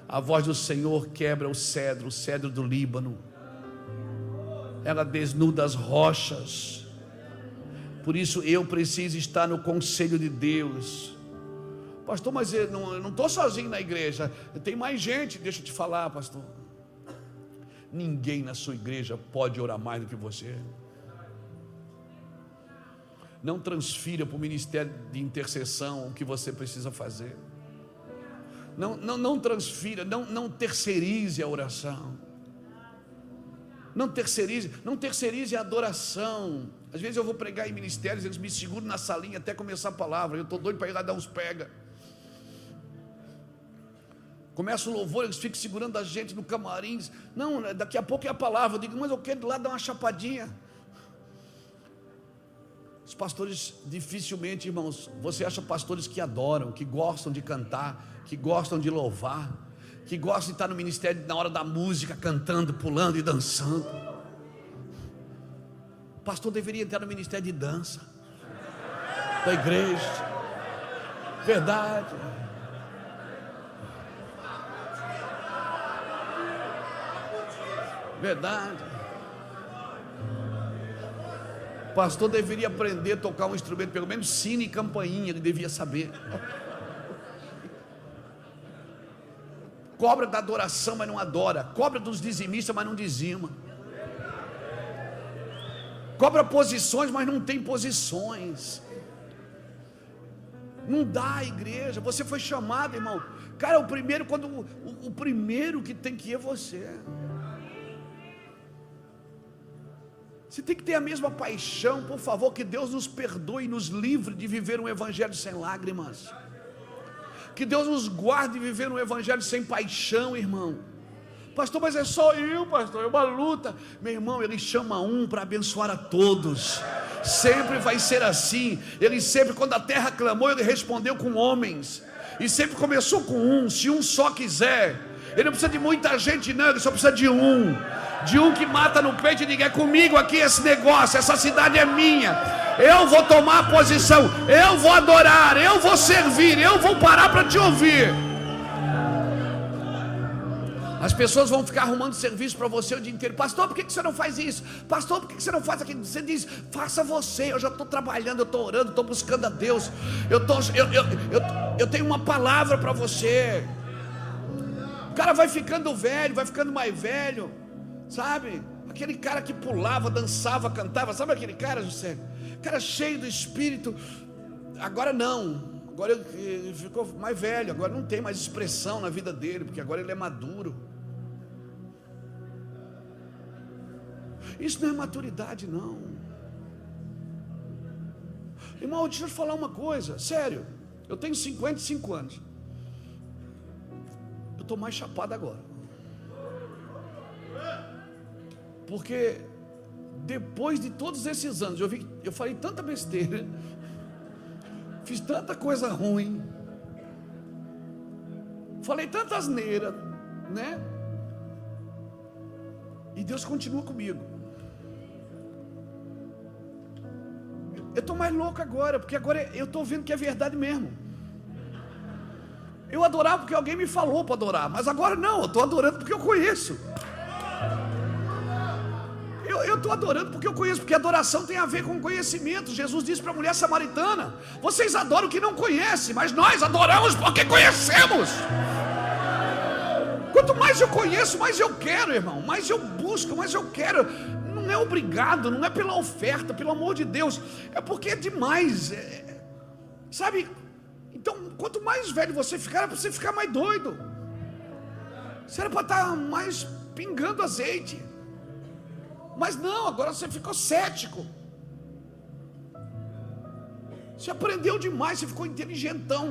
A voz do Senhor quebra o cedro do Líbano. Ela desnuda as rochas. Por isso eu preciso estar no conselho de Deus. Pastor, mas eu não estou sozinho na igreja, tem mais gente. Deixa eu te falar, pastor, ninguém na sua igreja pode orar mais do que você. Não transfira para o ministério de intercessão o que você precisa fazer. Não transfira, não terceirize a oração. Não terceirize a adoração. Às vezes eu vou pregar em ministérios, eles me seguram na salinha até começar a palavra. Eu estou doido para ir lá dar uns pega. Começa o louvor, eles ficam segurando a gente no camarim. Não, daqui a pouco é a palavra. Eu digo, mas eu quero ir lá dar uma chapadinha. Os pastores, dificilmente, irmãos, você acha pastores que adoram, que gostam de cantar, que gostam de louvar, que gostam de estar no ministério na hora da música, cantando, pulando e dançando. O pastor deveria entrar no ministério de dança da igreja. Verdade. Verdade. O pastor deveria aprender a tocar um instrumento, pelo menos sino e campainha, ele devia saber. Cobra da adoração, mas não adora. Cobra dos dizimistas, mas não dizima. Cobra posições, mas não tem posições. Não dá, igreja. Você foi chamado, irmão. Cara, o primeiro que tem que ir é você. Você tem que ter a mesma paixão. Por favor, que Deus nos perdoe e nos livre de viver um evangelho sem lágrimas. Que Deus nos guarde de viver um evangelho sem paixão, irmão. Pastor, mas é só eu, pastor, é uma luta. Meu irmão, Ele chama um para abençoar a todos. Sempre vai ser assim. Ele sempre, quando a terra clamou, Ele respondeu com homens. E sempre começou com um. Se um só quiser, Ele não precisa de muita gente não, Ele só precisa de um. De um que mata no peito e diga, é comigo aqui esse negócio, essa cidade é minha, eu vou tomar a posição, eu vou adorar, eu vou servir, eu vou parar para te ouvir. As pessoas vão ficar arrumando serviço para você o dia inteiro. Pastor, por que você não faz isso? Pastor, por que você não faz aquilo? Você diz, faça você. Eu já estou trabalhando, eu estou orando, estou buscando a Deus. Eu tenho uma palavra para você. O cara vai ficando velho, vai ficando mais velho, sabe? Aquele cara que pulava, dançava, cantava. Sabe aquele cara, José? Cara cheio do Espírito. Agora não. Agora ele ficou mais velho. Agora não tem mais expressão na vida dele, porque agora ele é maduro. Isso não é maturidade, não. Irmão, deixa eu te falar uma coisa. Sério, eu tenho 55 anos. Eu estou mais chapado agora. Porque depois de todos esses anos, eu falei tanta besteira, fiz tanta coisa ruim, falei tanta asneira, né? E Deus continua comigo. Eu estou mais louco agora, porque agora eu estou vendo que é verdade mesmo. Eu adorava porque alguém me falou para adorar, mas agora não, eu estou adorando porque eu conheço. Eu estou adorando porque eu conheço, porque adoração tem a ver com conhecimento. Jesus disse para a mulher samaritana, vocês adoram o que não conhecem, mas nós adoramos porque conhecemos. Quanto mais eu conheço, mais eu quero, irmão, mais eu busco, mais eu quero. Não é obrigado, não é pela oferta, pelo amor de Deus, é porque é demais, sabe? Então, quanto mais velho você ficar, é para você ficar mais doido. Você era para estar mais pingando azeite. Mas não, agora você ficou cético. Você aprendeu demais, você ficou inteligentão.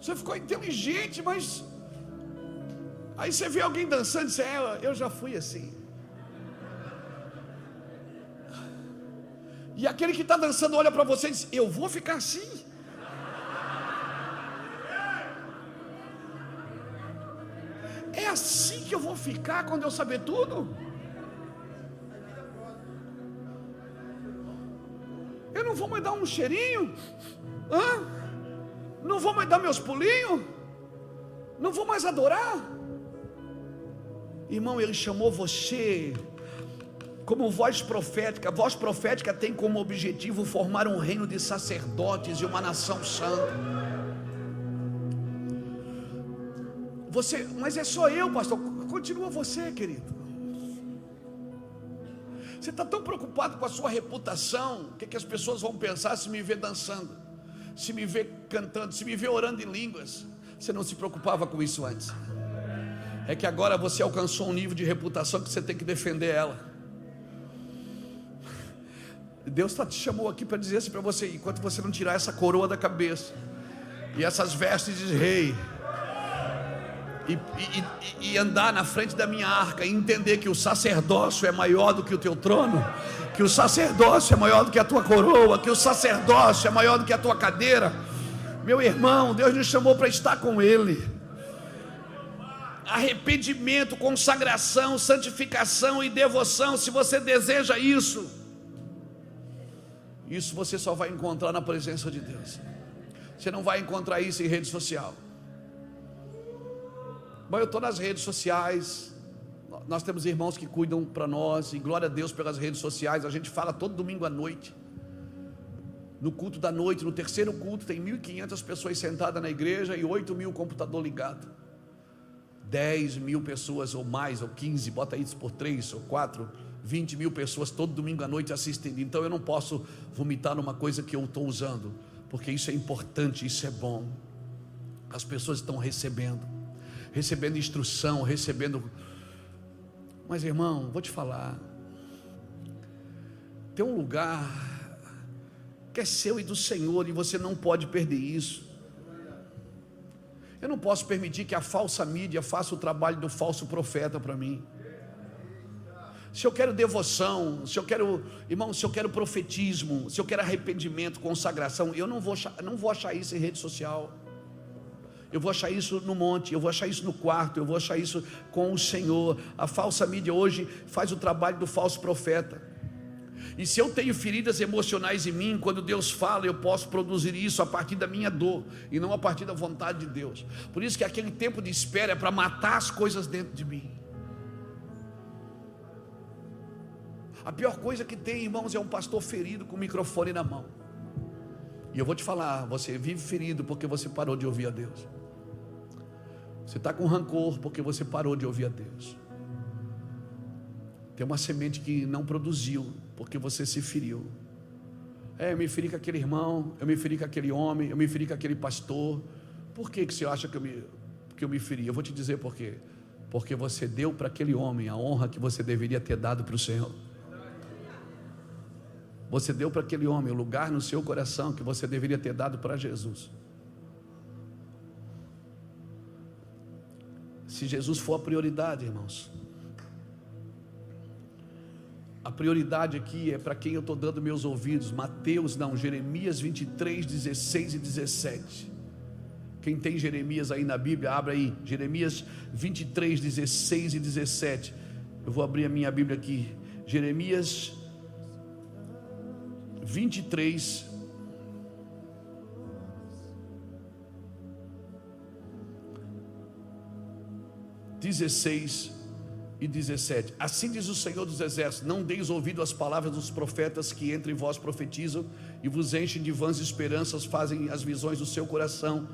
Você ficou inteligente, mas aí você vê alguém dançando e diz: eu já fui assim. E aquele que está dançando olha para você e diz: eu vou ficar assim. É assim que eu vou ficar quando eu saber tudo? Eu não vou mais dar um cheirinho? Não vou mais dar meus pulinhos? Não vou mais adorar? Irmão, Ele chamou você como voz profética. A voz profética tem como objetivo formar um reino de sacerdotes e uma nação santa. Mas é só eu, pastor. Continua você, querido. Você está tão preocupado com a sua reputação. O que as pessoas vão pensar se me ver dançando, se me ver cantando, se me ver orando em línguas? Você não se preocupava com isso antes. É que agora você alcançou um nível de reputação que você tem que defender ela. Deus te chamou aqui para dizer assim para você: enquanto você não tirar essa coroa da cabeça e essas vestes de rei, e andar na frente da minha arca, e entender que o sacerdócio é maior do que o teu trono, que o sacerdócio é maior do que a tua coroa, que o sacerdócio é maior do que a tua cadeira. Meu irmão, Deus nos chamou para estar com Ele. Arrependimento, consagração, santificação e devoção. Se você deseja isso você só vai encontrar na presença de Deus. Você não vai encontrar isso em rede social. Bom, eu estou nas redes sociais, nós temos irmãos que cuidam para nós, e glória a Deus pelas redes sociais. A gente fala todo domingo à noite, no culto da noite, no terceiro culto, tem 1.500 pessoas sentadas na igreja e 8.000 computador ligado, 10.000 pessoas ou mais, ou 15, bota isso por 3 ou 4, 20.000 pessoas todo domingo à noite assistindo. Então eu não posso vomitar numa coisa que eu estou usando, porque isso é importante, isso é bom. As pessoas estão recebendo instrução, mas irmão, vou te falar, tem um lugar que é seu e do Senhor, e você não pode perder isso. Eu não posso permitir que a falsa mídia faça o trabalho do falso profeta para mim. Se eu quero devoção, se eu quero profetismo, se eu quero arrependimento, consagração, eu não vou achar isso em rede social. Eu vou achar isso no monte, eu vou achar isso no quarto, eu vou achar isso com o Senhor. A falsa mídia hoje faz o trabalho do falso profeta. E se eu tenho feridas emocionais em mim, quando Deus fala, eu posso produzir isso a partir da minha dor, e não a partir da vontade de Deus. Por isso que aquele tempo de espera é para matar as coisas dentro de mim. A pior coisa que tem, irmãos, é um pastor ferido com o microfone na mão. E eu vou te falar, você vive ferido porque você parou de ouvir a Deus. Você está com rancor porque você parou de ouvir a Deus. Tem uma semente que não produziu porque você se feriu. Eu me feri com aquele irmão, eu me feri com aquele homem, eu me feri com aquele pastor. Por que você acha que eu me feri? Eu vou te dizer por quê. Porque você deu para aquele homem a honra que você deveria ter dado para o Senhor. Você deu para aquele homem o lugar no seu coração que você deveria ter dado para Jesus. Se Jesus for a prioridade, irmãos, a prioridade aqui é para quem eu estou dando meus ouvidos. Jeremias 23, 16 e 17. Quem tem Jeremias aí na Bíblia, abra aí, Jeremias 23, 16 e 17. Eu vou abrir a minha Bíblia aqui, Jeremias 23, 16 e 17. Assim diz o Senhor dos Exércitos: não deis ouvido às palavras dos profetas que entre vós profetizam e vos enchem de vãs esperanças, fazem as visões do seu coração,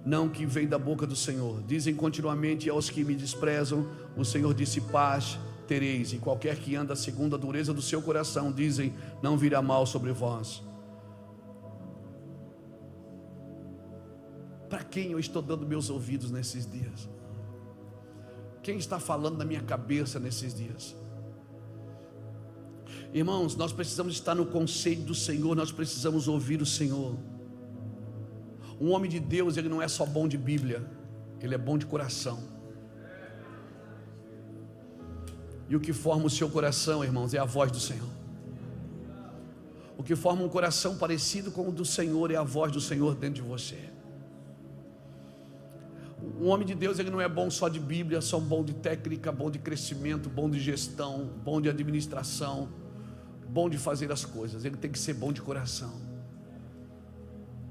não que vem da boca do Senhor. Dizem continuamente aos que me desprezam: o Senhor disse, paz tereis. E qualquer que anda segundo a dureza do seu coração, dizem, não virá mal sobre vós. Para quem eu estou dando meus ouvidos nesses dias? Quem está falando na minha cabeça nesses dias? Irmãos, nós precisamos estar no conselho do Senhor, nós precisamos ouvir o Senhor. Um homem de Deus, ele não é só bom de Bíblia, ele é bom de coração. E o que forma o seu coração, irmãos, é a voz do Senhor. O que forma um coração parecido com o do Senhor é a voz do Senhor dentro de você. Um homem de Deus, ele não é bom só de Bíblia, só bom de técnica, bom de crescimento, bom de gestão, bom de administração, bom de fazer as coisas. Ele tem que ser bom de coração.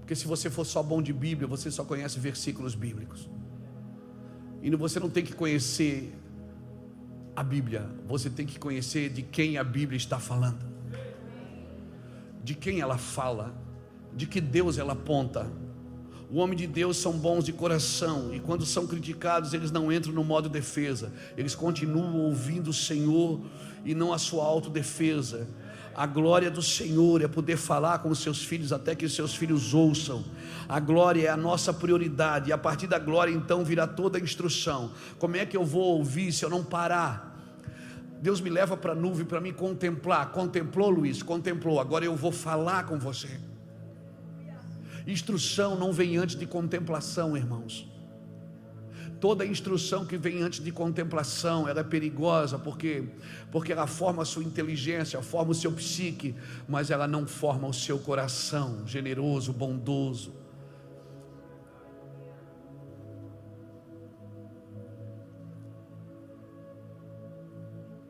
Porque se você for só bom de Bíblia, você só conhece versículos bíblicos. E você não tem que conhecer a Bíblia, você tem que conhecer de quem a Bíblia está falando, de quem ela fala, de que Deus ela aponta. O homem de Deus são bons de coração, e quando são criticados, eles não entram no modo defesa, eles continuam ouvindo o Senhor e não a sua autodefesa. A glória do Senhor é poder falar com os seus filhos até que os seus filhos ouçam. A glória é a nossa prioridade, e a partir da glória então virá toda a instrução. Como é que eu vou ouvir se eu não parar? Deus me leva para a nuvem para me contemplar. Contemplou, Luiz? Contemplou. Agora eu vou falar com você. Instrução não vem antes de contemplação, irmãos. Toda instrução que vem antes de contemplação, ela é perigosa, porque ela forma a sua inteligência, forma o seu psique, mas ela não forma o seu coração generoso, bondoso.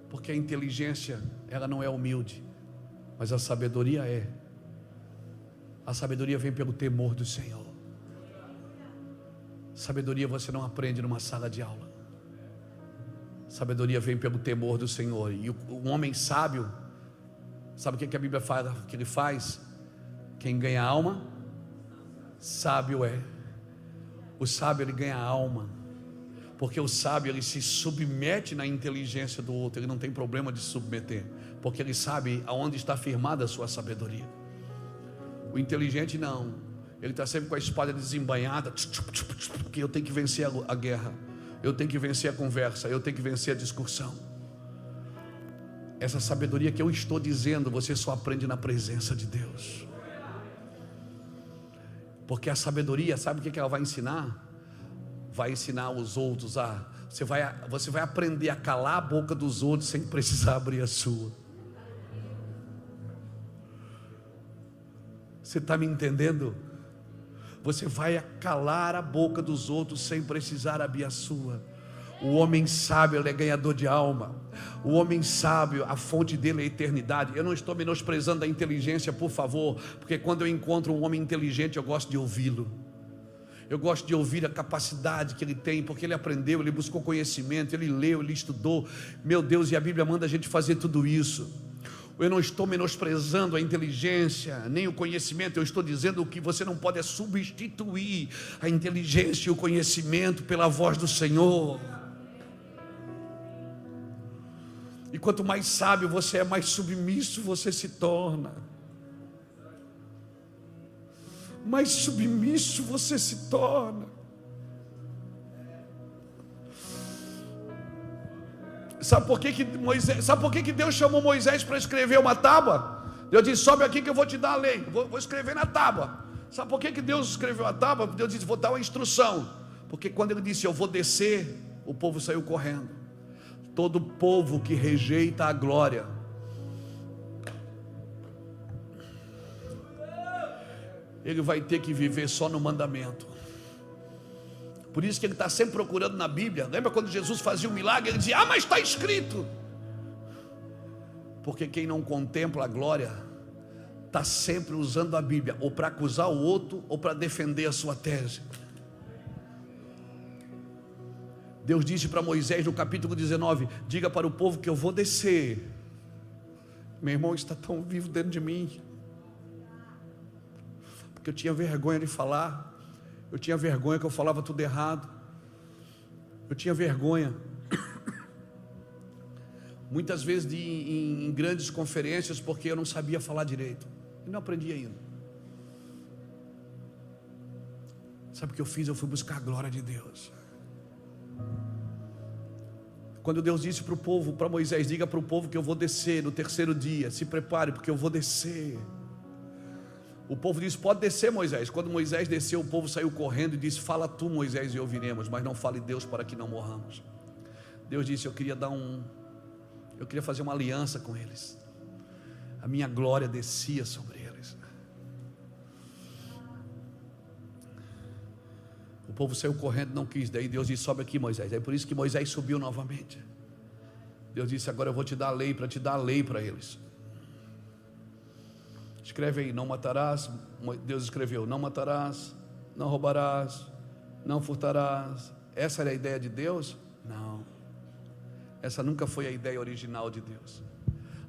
Porque a inteligência, ela não é humilde, mas a sabedoria é. A sabedoria vem pelo temor do Senhor. Sabedoria você não aprende numa sala de aula. Sabedoria vem pelo temor do Senhor. E um homem sábio, sabe o que a Bíblia fala que ele faz? Quem ganha alma, sábio é. O sábio, ele ganha alma, porque o sábio, ele se submete na inteligência do outro. Ele não tem problema de se submeter, porque ele sabe aonde está firmada a sua sabedoria. O inteligente não, ele está sempre com a espada desembainhada, porque eu tenho que vencer a guerra, eu tenho que vencer a conversa, eu tenho que vencer a discussão. Essa sabedoria que eu estou dizendo, você só aprende na presença de Deus. Porque a sabedoria, sabe o que ela vai ensinar? Vai ensinar os outros a... Você vai aprender a calar a boca dos outros sem precisar abrir a sua. Você está me entendendo? Você vai calar a boca dos outros sem precisar abrir a sua. O homem sábio, ele é ganhador de alma. O homem sábio, a fonte dele é a eternidade. Eu não estou menosprezando a inteligência, por favor, porque quando eu encontro um homem inteligente, eu gosto de ouvi-lo. Eu gosto de ouvir a capacidade que ele tem, porque ele aprendeu, ele buscou conhecimento, ele leu, ele estudou. Meu Deus, e a Bíblia manda a gente fazer tudo isso. Eu não estou menosprezando a inteligência, nem o conhecimento. Eu estou dizendo que você não pode substituir a inteligência e o conhecimento pela voz do Senhor. E quanto mais sábio você é, mais submisso você se torna. Mais submisso você se torna. Sabe por que Deus chamou Moisés para escrever uma tábua? Deus disse: sobe aqui que eu vou te dar a lei, vou escrever na tábua. Sabe por que Deus escreveu a tábua? Deus disse: vou dar uma instrução. Porque quando ele disse: eu vou descer, o povo saiu correndo. Todo povo que rejeita a glória, ele vai ter que viver só no mandamento. Por isso que ele está sempre procurando na Bíblia. Lembra quando Jesus fazia um milagre? Ele dizia: mas está escrito. Porque quem não contempla a glória está sempre usando a Bíblia, ou para acusar o outro, ou para defender a sua tese. Deus disse para Moisés no capítulo 19: diga para o povo que eu vou descer. Meu irmão está tão vivo dentro de mim, porque eu tinha vergonha de falar. Eu tinha vergonha que eu falava tudo errado. Eu tinha vergonha. Muitas vezes em grandes conferências, porque eu não sabia falar direito. E não aprendi ainda. Sabe o que eu fiz? Eu fui buscar a glória de Deus. Quando Deus disse para o povo, para Moisés: diga para o povo que eu vou descer no terceiro dia, se prepare porque eu vou descer. O povo disse: pode descer, Moisés. Quando Moisés desceu, o povo saiu correndo e disse: fala tu, Moisés, e ouviremos, mas não fale Deus para que não morramos. Deus disse: eu queria fazer uma aliança com eles. A minha glória descia sobre eles. O povo saiu correndo, não quis. Daí Deus disse: sobe aqui, Moisés. É por isso que Moisés subiu novamente. Deus disse: agora eu vou te dar a lei, para te dar a lei para eles. Escreve aí: não matarás. Deus escreveu: não matarás, não roubarás, não furtarás. Essa era a ideia de Deus? Não. Essa nunca foi a ideia original de Deus.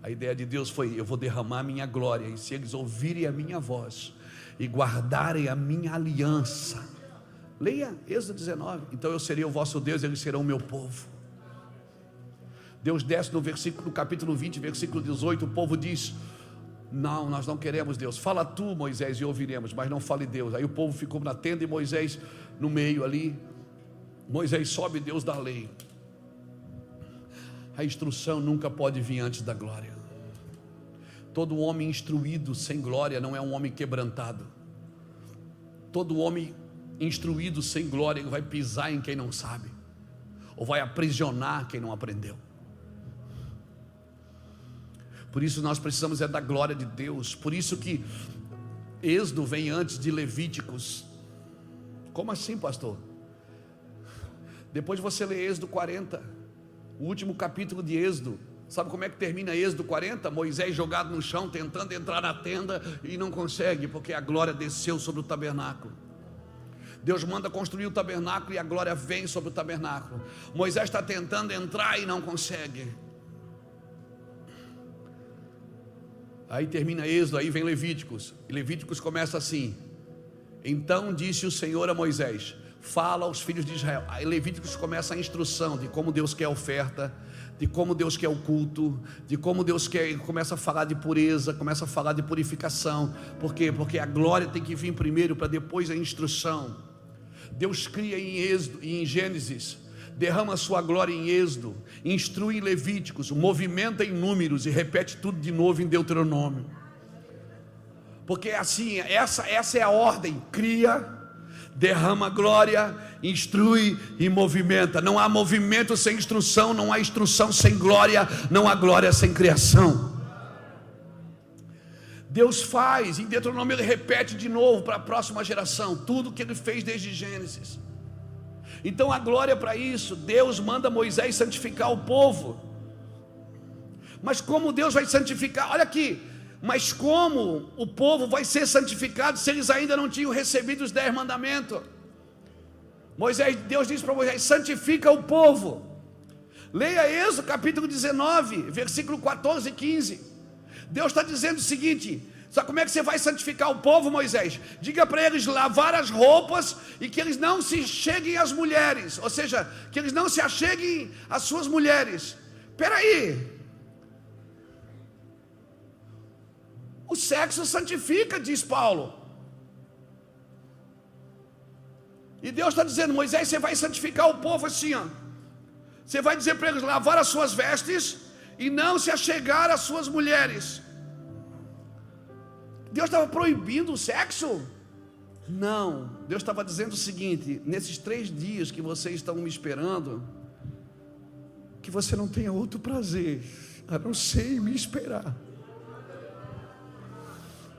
A ideia de Deus foi: eu vou derramar a minha glória, e se eles ouvirem a minha voz e guardarem a minha aliança. Leia Êxodo 19. Então eu serei o vosso Deus, eles serão o meu povo. Deus desce no capítulo 20, versículo 18. O povo diz: não, nós não queremos, Deus. Fala tu, Moisés, e ouviremos, mas não fale Deus. Aí o povo ficou na tenda e Moisés no meio ali. Moisés sobe, Deus dá a lei. A instrução nunca pode vir antes da glória. Todo homem instruído sem glória não é um homem quebrantado. Todo homem instruído sem glória vai pisar em quem não sabe, ou vai aprisionar quem não aprendeu. Por isso nós precisamos da glória de Deus. Por isso que Êxodo vem antes de Levíticos. Como assim, pastor? Depois você lê Êxodo 40, o último capítulo de Êxodo. Sabe como é que termina Êxodo 40? Moisés jogado no chão, tentando entrar na tenda e não consegue, porque a glória desceu sobre o tabernáculo. Deus manda construir o tabernáculo e a glória vem sobre o tabernáculo. Moisés está tentando entrar e não consegue. Aí termina Êxodo, aí vem Levíticos. E Levíticos começa assim: então disse o Senhor a Moisés: fala aos filhos de Israel. Aí Levíticos começa a instrução de como Deus quer a oferta, de como Deus quer o culto, de como Deus quer. Começa a falar de pureza, começa a falar de purificação. Por quê? Porque a glória tem que vir primeiro, para depois a instrução. Deus cria em Êxodo e em Gênesis, derrama a sua glória em Êxodo, instrui em Levíticos, movimenta em Números e repete tudo de novo em Deuteronômio. Porque assim, essa é a ordem: cria, derrama glória, instrui e movimenta. Não há movimento sem instrução, não há instrução sem glória, não há glória sem criação. Deus faz, em Deuteronômio ele repete de novo para a próxima geração tudo que ele fez desde Gênesis. Então a glória para isso, Deus manda Moisés santificar o povo. Mas como Deus vai santificar? Olha aqui, mas como o povo vai ser santificado se eles ainda não tinham recebido os 10 mandamentos? Deus disse para Moisés: santifica o povo. Leia Êxodo capítulo 19, versículo 14 e 15. Deus está dizendo o seguinte: sabe como é que você vai santificar o povo, Moisés? Diga para eles lavar as roupas e que eles não se cheguem às mulheres, ou seja, que eles não se acheguem às suas mulheres. Espera aí, o sexo santifica, diz Paulo. E Deus está dizendo: Moisés, você vai santificar o povo assim, ó. Você vai dizer para eles lavar as suas vestes e não se achegar às suas mulheres. Deus estava proibindo o sexo? Não, Deus estava dizendo o seguinte: nesses 3 dias que vocês estão me esperando, que você não tenha outro prazer a não ser me esperar.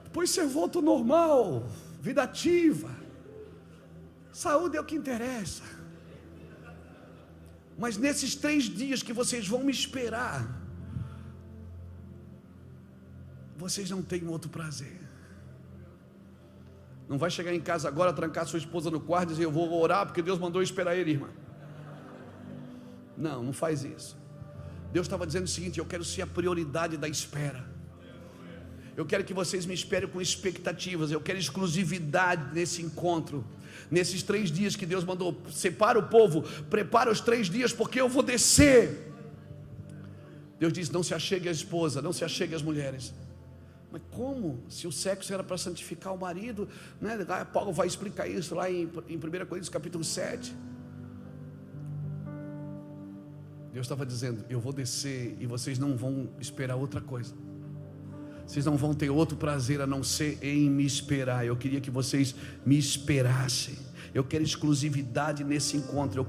Depois você volta ao normal, vida ativa, saúde é o que interessa. Mas nesses 3 dias que vocês vão me esperar, vocês não têm outro prazer. Não vai chegar em casa agora, trancar sua esposa no quarto e dizer: eu vou orar porque Deus mandou eu esperar ele, irmã. Não, não faz isso. Deus estava dizendo o seguinte: eu quero ser a prioridade da espera. Eu quero que vocês me esperem com expectativas. Eu quero exclusividade nesse encontro. Nesses 3 dias que Deus mandou, separa o povo, prepara os 3 dias, porque eu vou descer. Deus disse: não se achegue à esposa, não se achegue às mulheres. Mas como? Se o sexo era para santificar o marido, né? Paulo vai explicar isso lá em 1 Coríntios capítulo 7. Deus estava dizendo: eu vou descer e vocês não vão esperar outra coisa. Vocês não vão ter outro prazer a não ser em me esperar. Eu queria que vocês me esperassem. Eu quero exclusividade nesse encontro.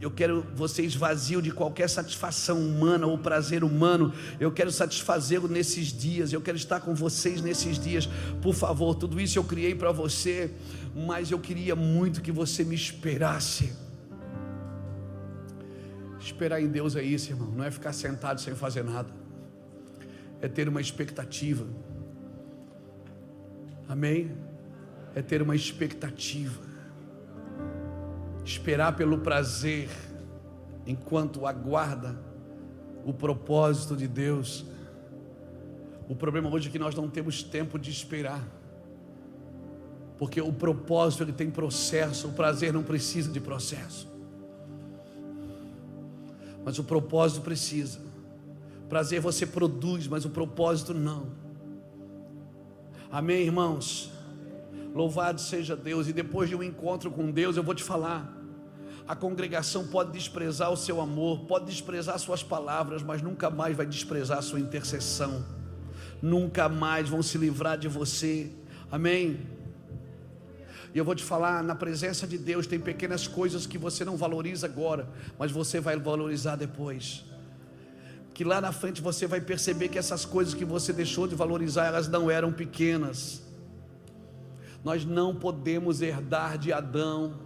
Eu quero vocês vazios de qualquer satisfação humana ou prazer humano. Eu quero satisfazê-lo nesses dias. Eu quero estar com vocês nesses dias. Por favor, tudo isso eu criei para você, mas eu queria muito que você me esperasse. Esperar em Deus é isso, irmão. Não é ficar sentado sem fazer nada. É ter uma expectativa. Amém? É ter uma expectativa. Esperar pelo prazer, enquanto aguarda o propósito de Deus. O problema hoje é que nós não temos tempo de esperar, porque o propósito ele tem processo, o prazer não precisa de processo, mas o propósito precisa. Prazer você produz, mas o propósito não. Amém, irmãos? Louvado seja Deus. E depois de um encontro com Deus, eu vou te falar, a congregação pode desprezar o seu amor, pode desprezar suas palavras, mas nunca mais vai desprezar a sua intercessão. Nunca mais vão se livrar de você. Amém? E eu vou te falar, na presença de Deus tem pequenas coisas que você não valoriza agora, mas você vai valorizar depois. Que lá na frente você vai perceber que essas coisas que você deixou de valorizar, elas não eram pequenas. Nós não podemos herdar de Adão,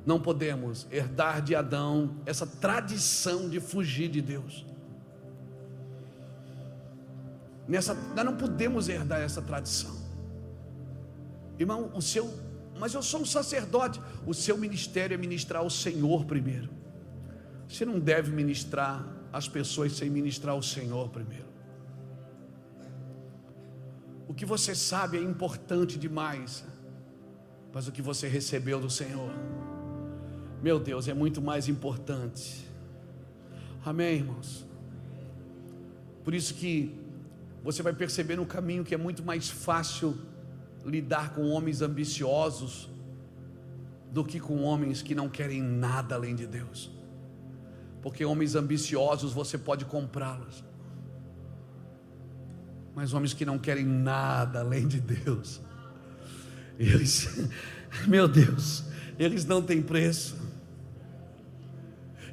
não podemos herdar de Adão essa tradição de fugir de Deus. Nós não podemos herdar essa tradição. Irmão, mas eu sou um sacerdote. O seu ministério é ministrar ao Senhor primeiro. Você não deve ministrar as pessoas sem ministrar ao Senhor primeiro. O que você sabe é importante demais, mas o que você recebeu do Senhor, meu Deus, é muito mais importante. Amém, irmãos? Por isso que você vai perceber no caminho que é muito mais fácil lidar com homens ambiciosos do que com homens que não querem nada além de Deus. Porque homens ambiciosos você pode comprá-los, mas homens que não querem nada além de Deus, eles, meu Deus, eles não têm preço.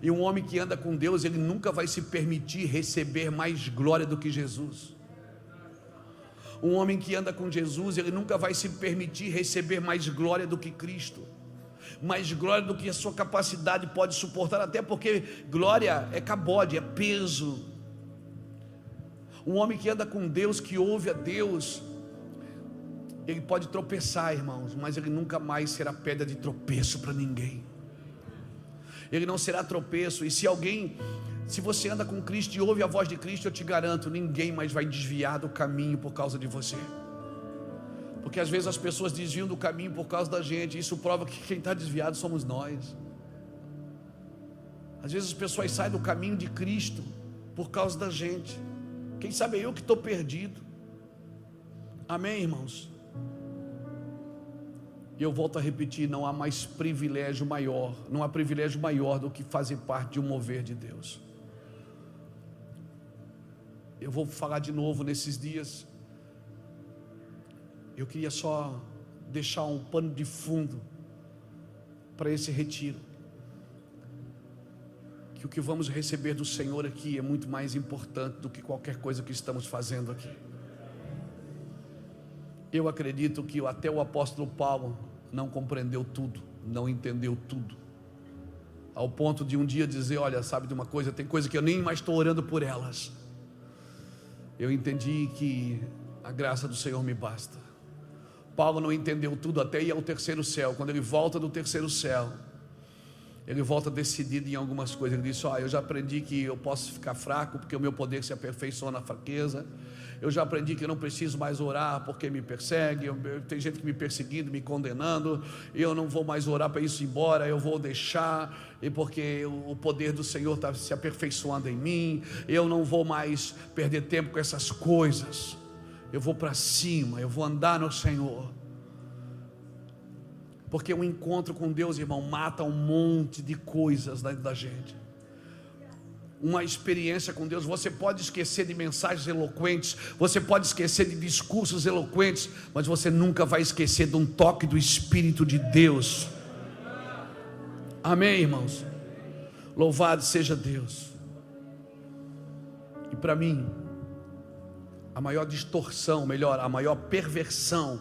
E um homem que anda com Deus, ele nunca vai se permitir receber mais glória do que Jesus. Um homem que anda com Jesus, ele nunca vai se permitir receber mais glória do que Cristo, mais glória do que a sua capacidade pode suportar, até porque glória é cabode, é peso. Um homem que anda com Deus, que ouve a Deus, ele pode tropeçar, irmãos, mas ele nunca mais será pedra de tropeço para ninguém. Ele não será tropeço. E se você anda com Cristo e ouve a voz de Cristo, eu te garanto, ninguém mais vai desviar do caminho por causa de você. Porque às vezes as pessoas desviam do caminho por causa da gente. Isso prova que quem está desviado somos nós. Às vezes as pessoas saem do caminho de Cristo por causa da gente. Quem sabe eu que estou perdido. Amém, irmãos? E eu volto a repetir, não há mais privilégio maior, não há privilégio maior do que fazer parte de um mover de Deus. Eu vou falar de novo nesses dias. Eu queria só deixar um pano de fundo para esse retiro. Que o que vamos receber do Senhor aqui é muito mais importante do que qualquer coisa que estamos fazendo aqui. Eu acredito que até o apóstolo Paulo não compreendeu tudo, não entendeu tudo, ao ponto de um dia dizer: olha, sabe de uma coisa, tem coisa que eu nem mais estou orando por elas. Eu entendi que a graça do Senhor me basta. Paulo não entendeu tudo até ir ao terceiro céu. Quando ele volta do terceiro céu, ele volta decidido em algumas coisas. Ele diz: eu já aprendi que eu posso ficar fraco porque o meu poder se aperfeiçoa na fraqueza. Eu já aprendi que eu não preciso mais orar porque me persegue. Tem gente que me perseguindo, me condenando. Eu não vou mais orar para isso ir embora. Eu vou deixar, e porque o poder do Senhor está se aperfeiçoando em mim. Eu não vou mais perder tempo com essas coisas. Eu vou para cima, eu vou andar no Senhor. Porque um encontro com Deus, irmão, mata um monte de coisas dentro da gente. Uma experiência com Deus, você pode esquecer de mensagens eloquentes, você pode esquecer de discursos eloquentes, mas você nunca vai esquecer de um toque do Espírito de Deus. Amém, irmãos? Louvado seja Deus. E para mim, a maior distorção, a maior perversão,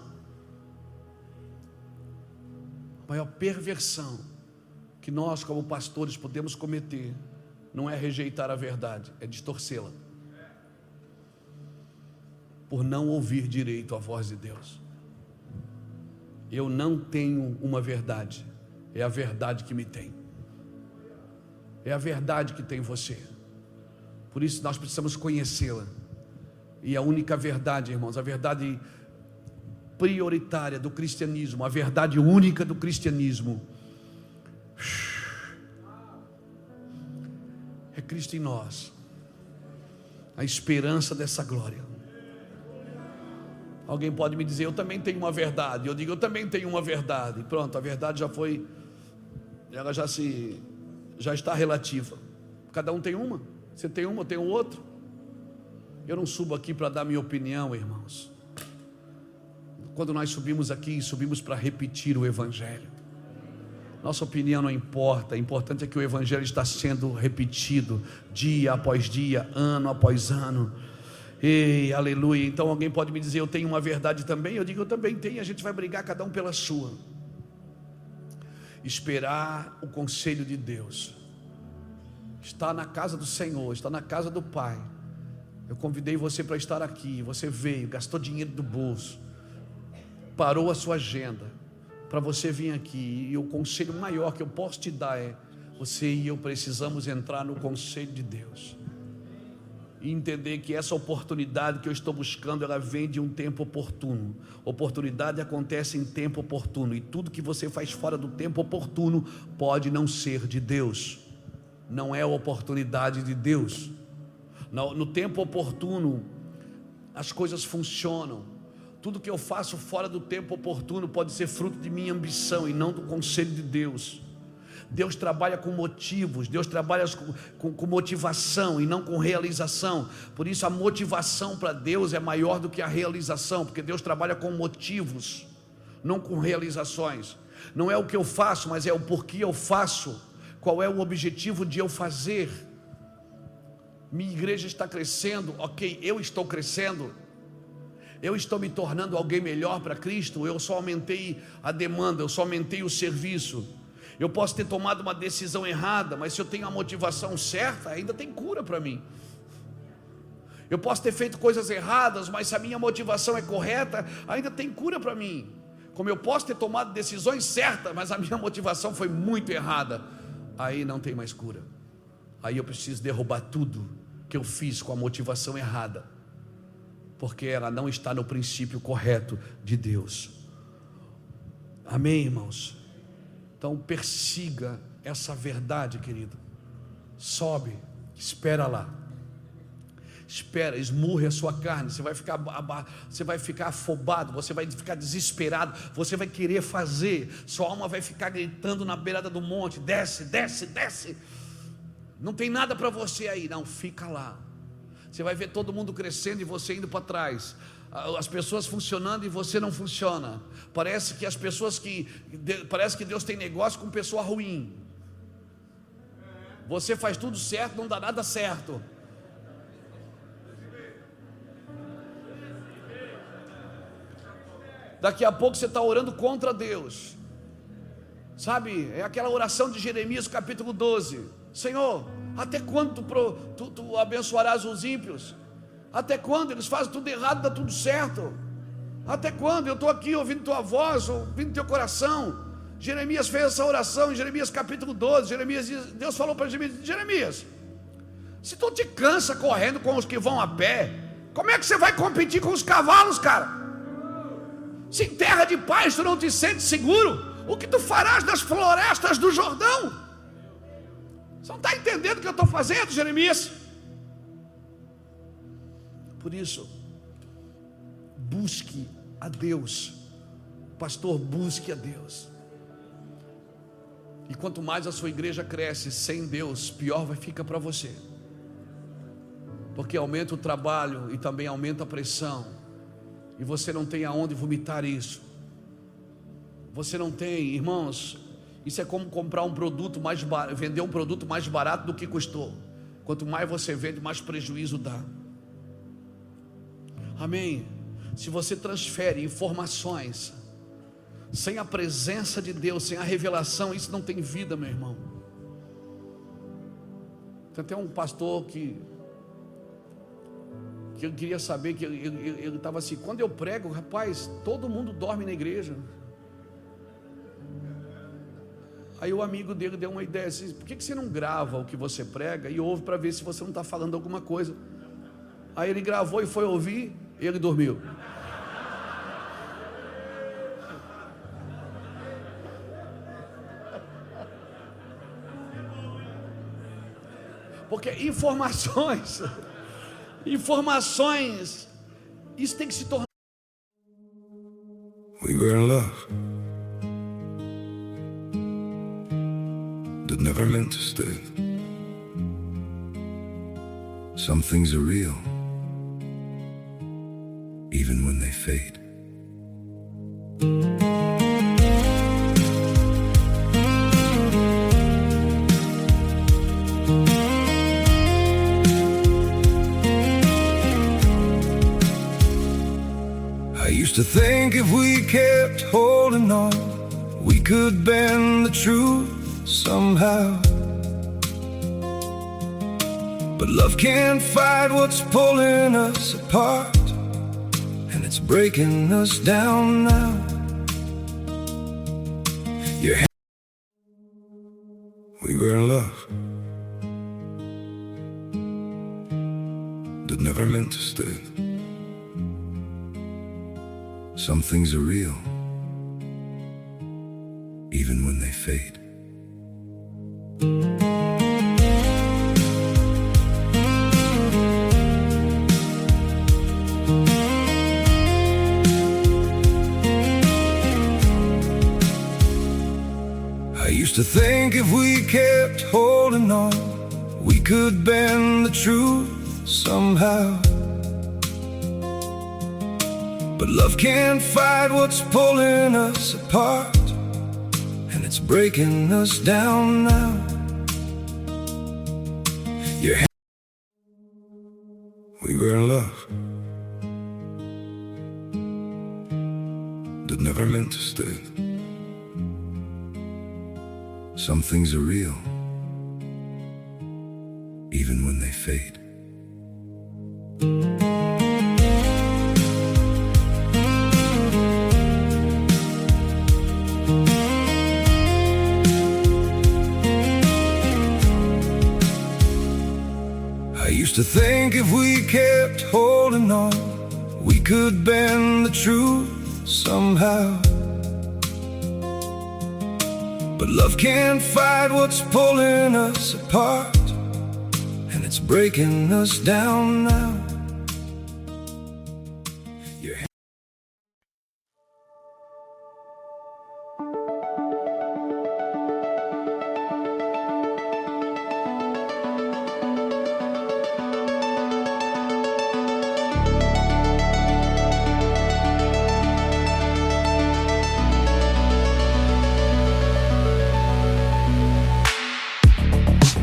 que nós como pastores podemos cometer, não é rejeitar a verdade, é distorcê-la, por não ouvir direito a voz de Deus. Eu não tenho uma verdade, é a verdade que me tem, é a verdade que tem você. Por isso nós precisamos conhecê-la. E a única verdade, irmãos, a verdade prioritária do cristianismo, a verdade única do cristianismo, é Cristo em nós, a esperança dessa glória. Alguém pode me dizer: eu também tenho uma verdade. Eu digo: eu também tenho uma verdade. Pronto, a verdade já foi, ela já está relativa. Cada um tem uma. Você tem uma, eu tenho outra. Eu não subo aqui para dar minha opinião, irmãos. Quando nós subimos aqui, subimos para repetir o Evangelho. Nossa opinião não importa, o importante é que o Evangelho está sendo repetido dia após dia, ano após ano. Ei, aleluia. Então alguém pode me dizer: eu tenho uma verdade também. Eu digo: eu também tenho. A gente vai brigar cada um pela sua. Esperar o conselho de Deus, está na casa do Senhor, está na casa do Pai. Eu convidei você para estar aqui, você veio, gastou dinheiro do bolso, parou a sua agenda para você vir aqui, e o conselho maior que eu posso te dar é: você e eu precisamos entrar no conselho de Deus e entender que essa oportunidade que eu estou buscando, ela vem de um tempo oportuno. Oportunidade acontece em tempo oportuno, e tudo que você faz fora do tempo oportuno pode não ser de Deus, não é a oportunidade de Deus. No tempo oportuno as coisas funcionam. Tudo que eu faço fora do tempo oportuno pode ser fruto de minha ambição e não do conselho de Deus. Deus trabalha com motivos, Deus trabalha com motivação e não com realização. Por isso a motivação para Deus é maior do que a realização, porque Deus trabalha com motivos, não com realizações. Não é o que eu faço, mas é o porquê eu faço. Qual é o objetivo de eu fazer? Minha igreja está crescendo, ok, eu estou crescendo, eu estou me tornando alguém melhor para Cristo. Eu só aumentei a demanda, eu só aumentei o serviço. Eu posso ter tomado uma decisão errada, mas se eu tenho a motivação certa, ainda tem cura para mim. Eu posso ter feito coisas erradas, mas se a minha motivação é correta, ainda tem cura para mim. Como eu posso ter tomado decisões certas, mas a minha motivação foi muito errada, aí não tem mais cura. Aí eu preciso derrubar tudo que eu fiz com a motivação errada, porque ela não está no princípio correto de Deus. Amém, irmãos? Então persiga essa verdade, querido. Sobe, espera lá. Espera, esmurre a sua carne. Você vai ficar afobado, você vai ficar desesperado, você vai querer fazer, sua alma vai ficar gritando na beirada do monte: desce, desce, desce. Não tem nada para você aí, não, fica lá. Você vai ver todo mundo crescendo e você indo para trás, as pessoas funcionando e você não funciona. Parece que Deus tem negócio com pessoa ruim. Você faz tudo certo, não dá nada certo. Daqui a pouco você está orando contra Deus. Sabe, é aquela oração de Jeremias capítulo 12: Senhor, até quando tu abençoarás os ímpios? Até quando? Eles fazem tudo errado, dá tudo certo. Até quando? Eu estou aqui ouvindo tua voz, ouvindo teu coração. Jeremias fez essa oração em Jeremias capítulo 12. Deus falou para Jeremias: Jeremias, se tu te cansa correndo com os que vão a pé, como é que você vai competir com os cavalos, cara? Se em terra de paz tu não te sente seguro, o que tu farás nas florestas do Jordão? Você não está entendendo o que eu estou fazendo, Jeremias? Por isso, busque a Deus, pastor, busque a Deus. E quanto mais a sua igreja cresce sem Deus, pior vai ficar para você, porque aumenta o trabalho e também aumenta a pressão, e você não tem aonde vomitar isso. Você não tem, irmãos, isso é como comprar um produto mais barato, vender um produto mais barato do que custou. Quanto mais você vende, mais prejuízo dá. Amém? Se você transfere informações sem a presença de Deus, sem a revelação, isso não tem vida, meu irmão. Tem até um pastor que eu queria saber, que ele estava assim: quando eu prego, rapaz, todo mundo dorme na igreja. Aí o amigo dele deu uma ideia assim: por que você não grava o que você prega e ouve para ver se você não está falando alguma coisa? Aí ele gravou e foi ouvir, e ele dormiu. Porque informações, isso tem que se tornar. We were in love that never meant to stay. Some things are real, even when they fade. I used to think if we kept holding on, we could bend the truth somehow. But love can't fight what's pulling us apart, and it's breaking us down now. We were in love that never meant to stay. Some things are real, even when they fade. I used to think if we kept holding on, we could bend the truth somehow. But love can't fight what's pulling us apart, and it's breaking us down now. We were in love that never meant to stay. Some things are real, even when they fade. I used to think if we kept holding on, we could bend the truth somehow. But love can't fight what's pulling us apart, and it's breaking us down now.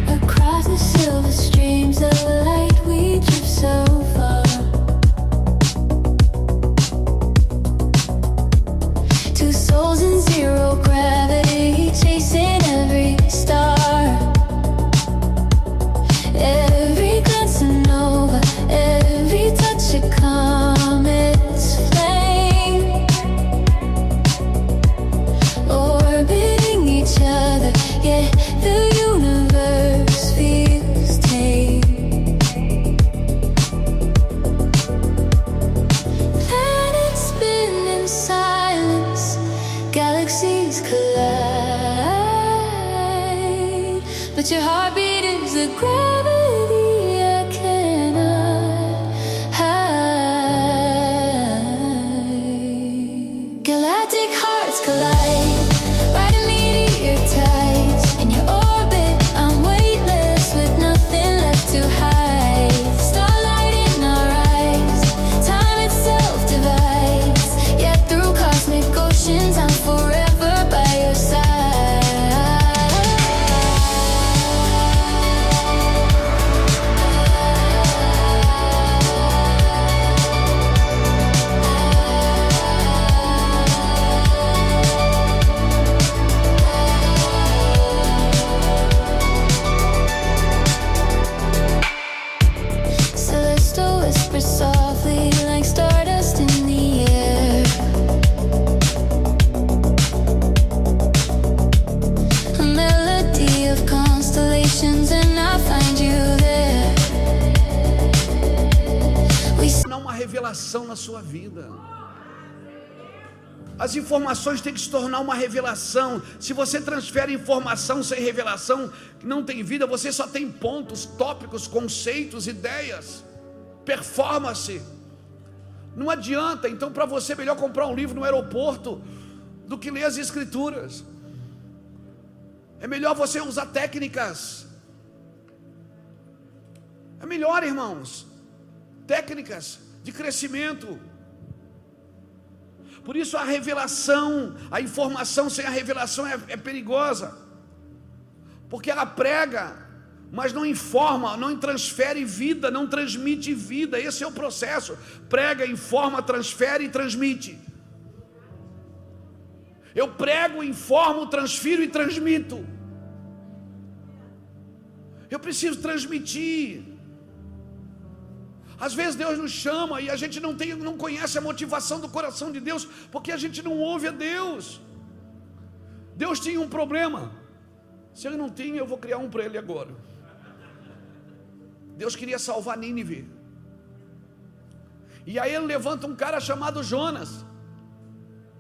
Across the silver streams of light we drift so but your heartbeat is a gravity I cannot hide. Galactic hearts collide, riding meteor tides. In your orbit, I'm weightless with nothing left to hide. Starlight in our eyes, time itself divides. Yet through cosmic oceans, I'm forever by your side. Celestial whisper softly like stardust in the air. A melody of constellations and I find you there. We Não uma revelação na sua vida. As informações têm que se tornar uma revelação. Se você transfere informação sem revelação, não tem vida, você só tem pontos, tópicos, conceitos, ideias, performance. Não adianta. Então, para você, é melhor comprar um livro no aeroporto do que ler as escrituras. É melhor você usar técnicas. É melhor, irmãos, técnicas de crescimento. Por isso a revelação, a informação sem a revelação é perigosa, porque ela prega, mas não informa, não transfere vida, não transmite vida. Esse é o processo: prega, informa, transfere e transmite. Eu prego, informo, transfiro e transmito. Eu preciso transmitir. Às vezes Deus nos chama e a gente não conhece a motivação do coração de Deus, porque a gente não ouve a Deus. Deus tinha um problema. Se ele não tinha, eu vou criar um para ele agora. Deus queria salvar Nínive. E aí ele levanta um cara chamado Jonas.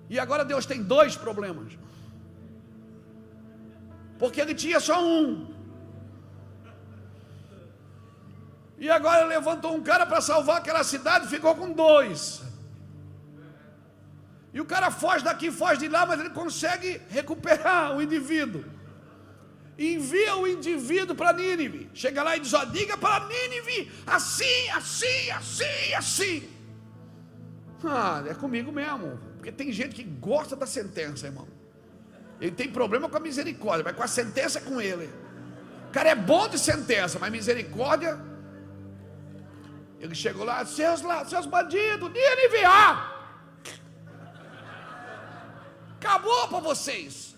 E agora Deus tem dois problemas, porque ele tinha só um. E agora levantou um cara para salvar aquela cidade, ficou com dois. E o cara foge daqui, foge de lá, mas ele consegue recuperar o indivíduo. E envia o indivíduo para Nínive. Chega lá e diz: ó, diga para Nínive assim, assim, assim, assim. É comigo mesmo. Porque tem gente que gosta da sentença, irmão. Ele tem problema com a misericórdia, mas com a sentença é com ele. O cara é bom de sentença, mas misericórdia... Ele chegou lá: seus bandidos, Nínive, acabou para vocês.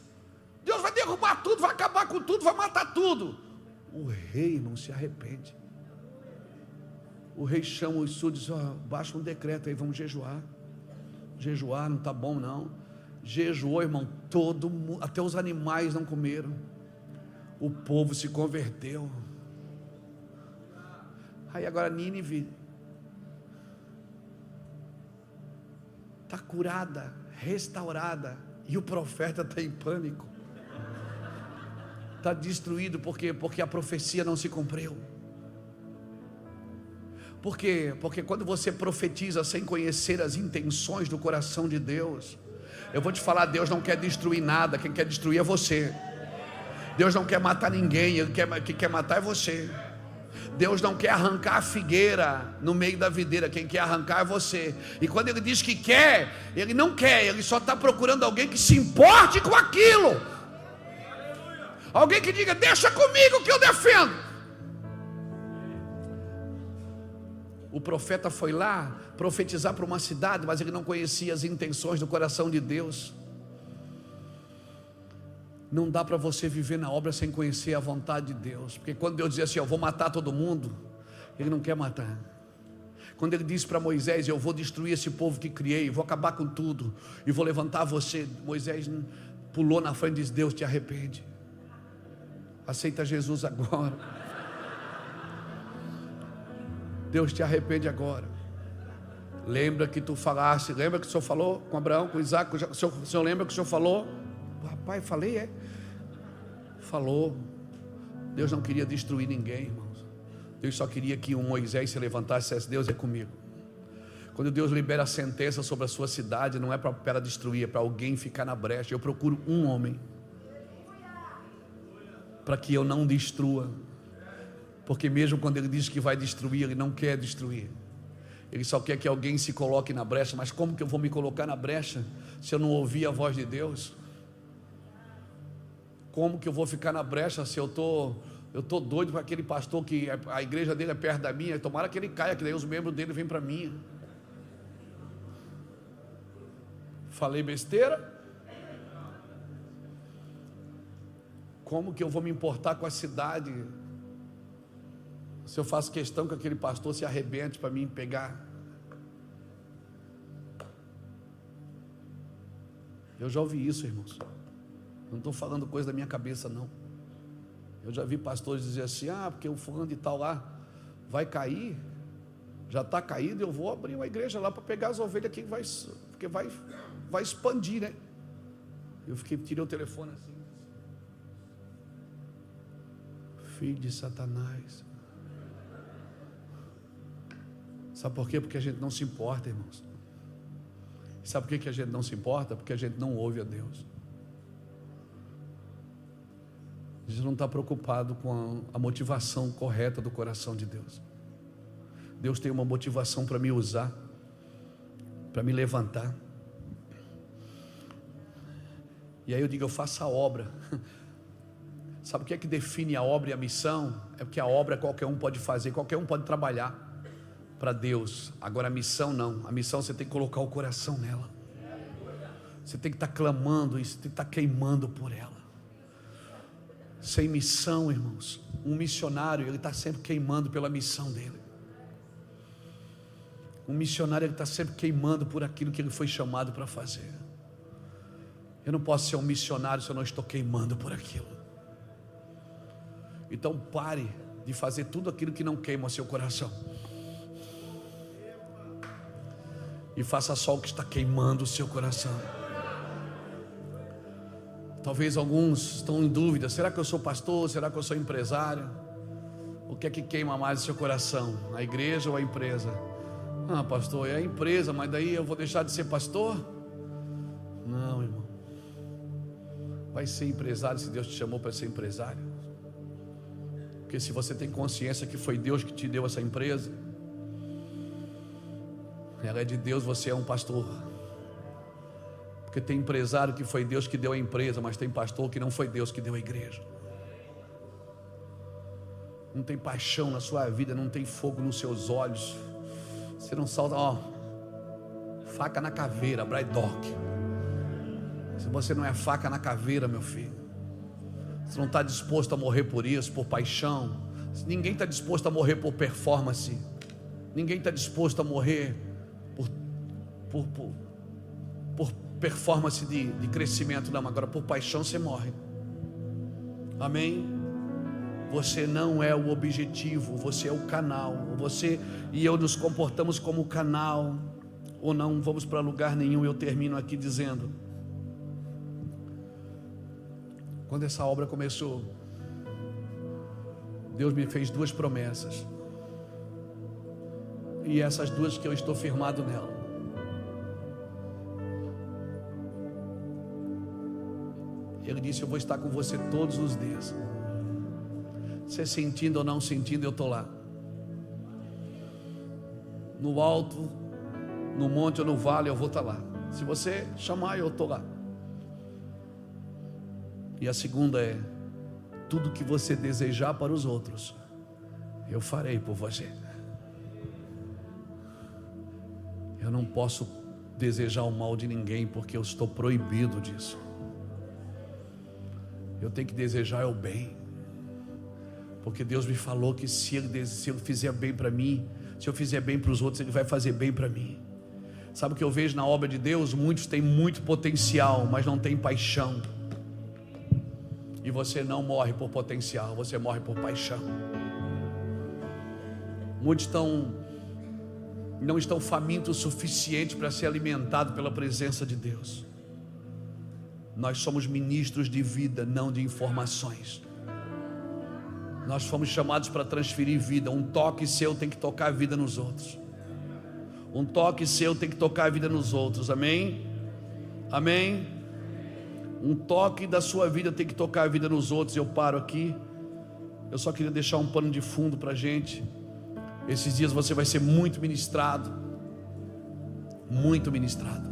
Deus vai derrubar tudo, vai acabar com tudo, vai matar tudo. O rei não se arrepende. O rei chama os súditos: baixa um decreto aí, vamos jejuar. Jejuar não está bom não. Jejuou, irmão, todo mundo, até os animais não comeram. O povo se converteu. Aí agora Nínive está curada, restaurada, e o profeta está em pânico. Está destruído porque a profecia não se cumpriu. Por quê? Porque quando você profetiza sem conhecer as intenções do coração de Deus, eu vou te falar, Deus não quer destruir nada, quem quer destruir é você. Deus não quer matar ninguém, quem quer matar é você. Deus não quer arrancar a figueira no meio da videira, quem quer arrancar é você. E quando ele diz que quer, ele não quer, ele só está procurando alguém que se importe com aquilo. Alguém que diga: deixa comigo que eu defendo. O profeta foi lá profetizar para uma cidade, mas ele não conhecia as intenções do coração de Deus. Não dá para você viver na obra sem conhecer a vontade de Deus. Porque quando Deus diz assim: eu vou matar todo mundo, Ele não quer matar. Quando Ele disse para Moisés: eu vou destruir esse povo que criei, vou acabar com tudo e vou levantar você, Moisés pulou na frente e disse: Deus, te arrepende, aceita Jesus agora. Deus, te arrepende agora. Lembra que tu falaste, lembra que o Senhor falou com Abraão, com Isaac, o Senhor lembra que o Senhor falou? Rapaz, falei, falou. Deus não queria destruir ninguém, irmãos. Deus só queria que um Moisés se levantasse e dissesse: Deus é comigo. Quando Deus libera a sentença sobre a sua cidade, não é para destruir, é para alguém ficar na brecha. Eu procuro um homem para que eu não destrua, porque mesmo quando Ele diz que vai destruir, Ele não quer destruir. Ele só quer que alguém se coloque na brecha. Mas como que eu vou me colocar na brecha se eu não ouvir a voz de Deus? Como que eu vou ficar na brecha se eu estou doido para aquele pastor que a igreja dele é perto da minha? Tomara que ele caia, que daí os membros dele vêm para mim. Falei besteira? Como que eu vou me importar com a cidade se eu faço questão que aquele pastor se arrebente para mim pegar? Eu já ouvi isso, irmãos. Não estou falando coisa da minha cabeça, não. Eu já vi pastores dizer assim: porque o fulano de tal lá vai cair, já está caído, eu vou abrir uma igreja lá para pegar as ovelhas aqui, porque vai expandir, né? Eu tirei o telefone assim: filho de Satanás. Sabe por quê? Porque a gente não se importa, irmãos. Sabe por que a gente não se importa? Porque a gente não ouve a Deus. A gente não está preocupado com a motivação correta do coração de Deus. Deus tem uma motivação para me usar, para me levantar. E aí eu digo: eu faço a obra. Sabe o que é que define a obra e a missão? É porque a obra qualquer um pode fazer, qualquer um pode trabalhar para Deus. Agora a missão não. A missão você tem que colocar o coração nela. Você tem que estar clamando, você tem que estar queimando por ela. Sem missão, irmãos, um missionário, ele está sempre queimando pela missão dele. Um missionário, ele está sempre queimando por aquilo que ele foi chamado para fazer. Eu não posso ser um missionário se eu não estou queimando por aquilo. Então pare de fazer tudo aquilo que não queima o seu coração, e faça só o que está queimando o seu coração. Talvez alguns estão em dúvida: será que eu sou pastor? Será que eu sou empresário? O que é que queima mais o seu coração? A igreja ou a empresa? Pastor, é a empresa, mas daí eu vou deixar de ser pastor? Não, irmão. Vai ser empresário se Deus te chamou para ser empresário. Porque se você tem consciência que foi Deus que te deu essa empresa, ela é de Deus, você é um pastor. Porque tem empresário que foi Deus que deu a empresa, mas tem pastor que não foi Deus que deu a igreja. Não tem paixão na sua vida, não tem fogo nos seus olhos. Você não salta, faca na caveira, Braidock. Se você não é faca na caveira, meu filho, você não está disposto a morrer por isso, por paixão. Ninguém está disposto a morrer por performance. Ninguém está disposto a morrer por performance de crescimento, não. Agora por paixão você morre. Amém? Você não é o objetivo, você é o canal. Você e eu nos comportamos como canal, ou não vamos para lugar nenhum. Eu termino aqui dizendo: quando essa obra começou, Deus me fez 2 promessas, e essas 2 que eu estou firmado nela. Ele disse: eu vou estar com você todos os dias. Você sentindo ou não sentindo, eu estou lá. No alto, no monte ou no vale, eu vou estar lá. Se você chamar, eu estou lá. E a segunda é: tudo que você desejar para os outros, eu farei por você. Eu não posso desejar o mal de ninguém, porque eu estou proibido disso. Eu tenho que desejar o bem, porque Deus me falou que se eu fizer bem para mim, se eu fizer bem para os outros, Ele vai fazer bem para mim. Sabe o que eu vejo na obra de Deus? Muitos têm muito potencial, mas não têm paixão. E você não morre por potencial, você morre por paixão. Muitos não estão famintos o suficiente para ser alimentados pela presença de Deus. Nós somos ministros de vida, não de informações. Nós fomos chamados para transferir vida. Um toque seu tem que tocar a vida nos outros. Um toque seu tem que tocar a vida nos outros. Amém? Amém? Um toque da sua vida tem que tocar a vida nos outros. Eu paro aqui. Eu só queria deixar um pano de fundo para a gente. Esses dias você vai ser muito ministrado. Muito ministrado.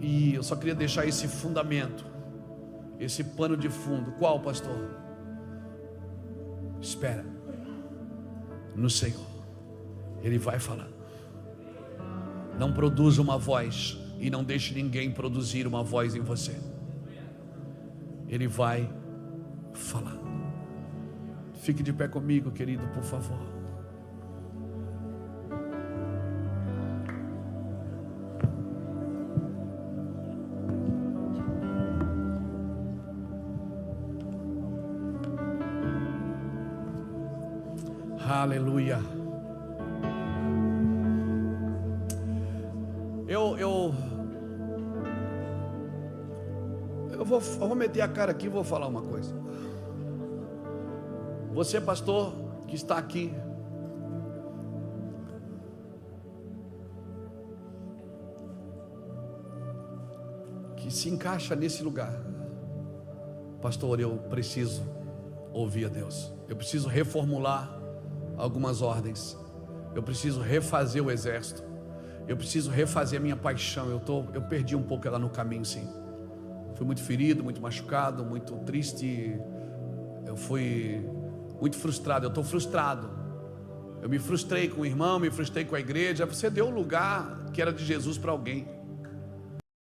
E eu só queria deixar esse fundamento, esse pano de fundo. Qual, pastor? Espera no Senhor, Ele vai falar. Não produza uma voz e não deixe ninguém produzir uma voz em você. Ele vai falar. Fique de pé comigo, querido, por favor. Aleluia. Eu vou meter a cara aqui e vou falar uma coisa. Você, pastor, que está aqui, que se encaixa nesse lugar. Pastor, eu preciso ouvir a Deus. Eu preciso reformular algumas ordens. Eu preciso refazer o exército. Eu preciso refazer a minha paixão. Eu perdi um pouco ela no caminho, sim. Fui muito ferido, muito machucado, muito triste. Eu fui muito frustrado. Eu estou frustrado. Eu me frustrei com o irmão, me frustrei com a igreja. Você deu o lugar que era de Jesus para alguém.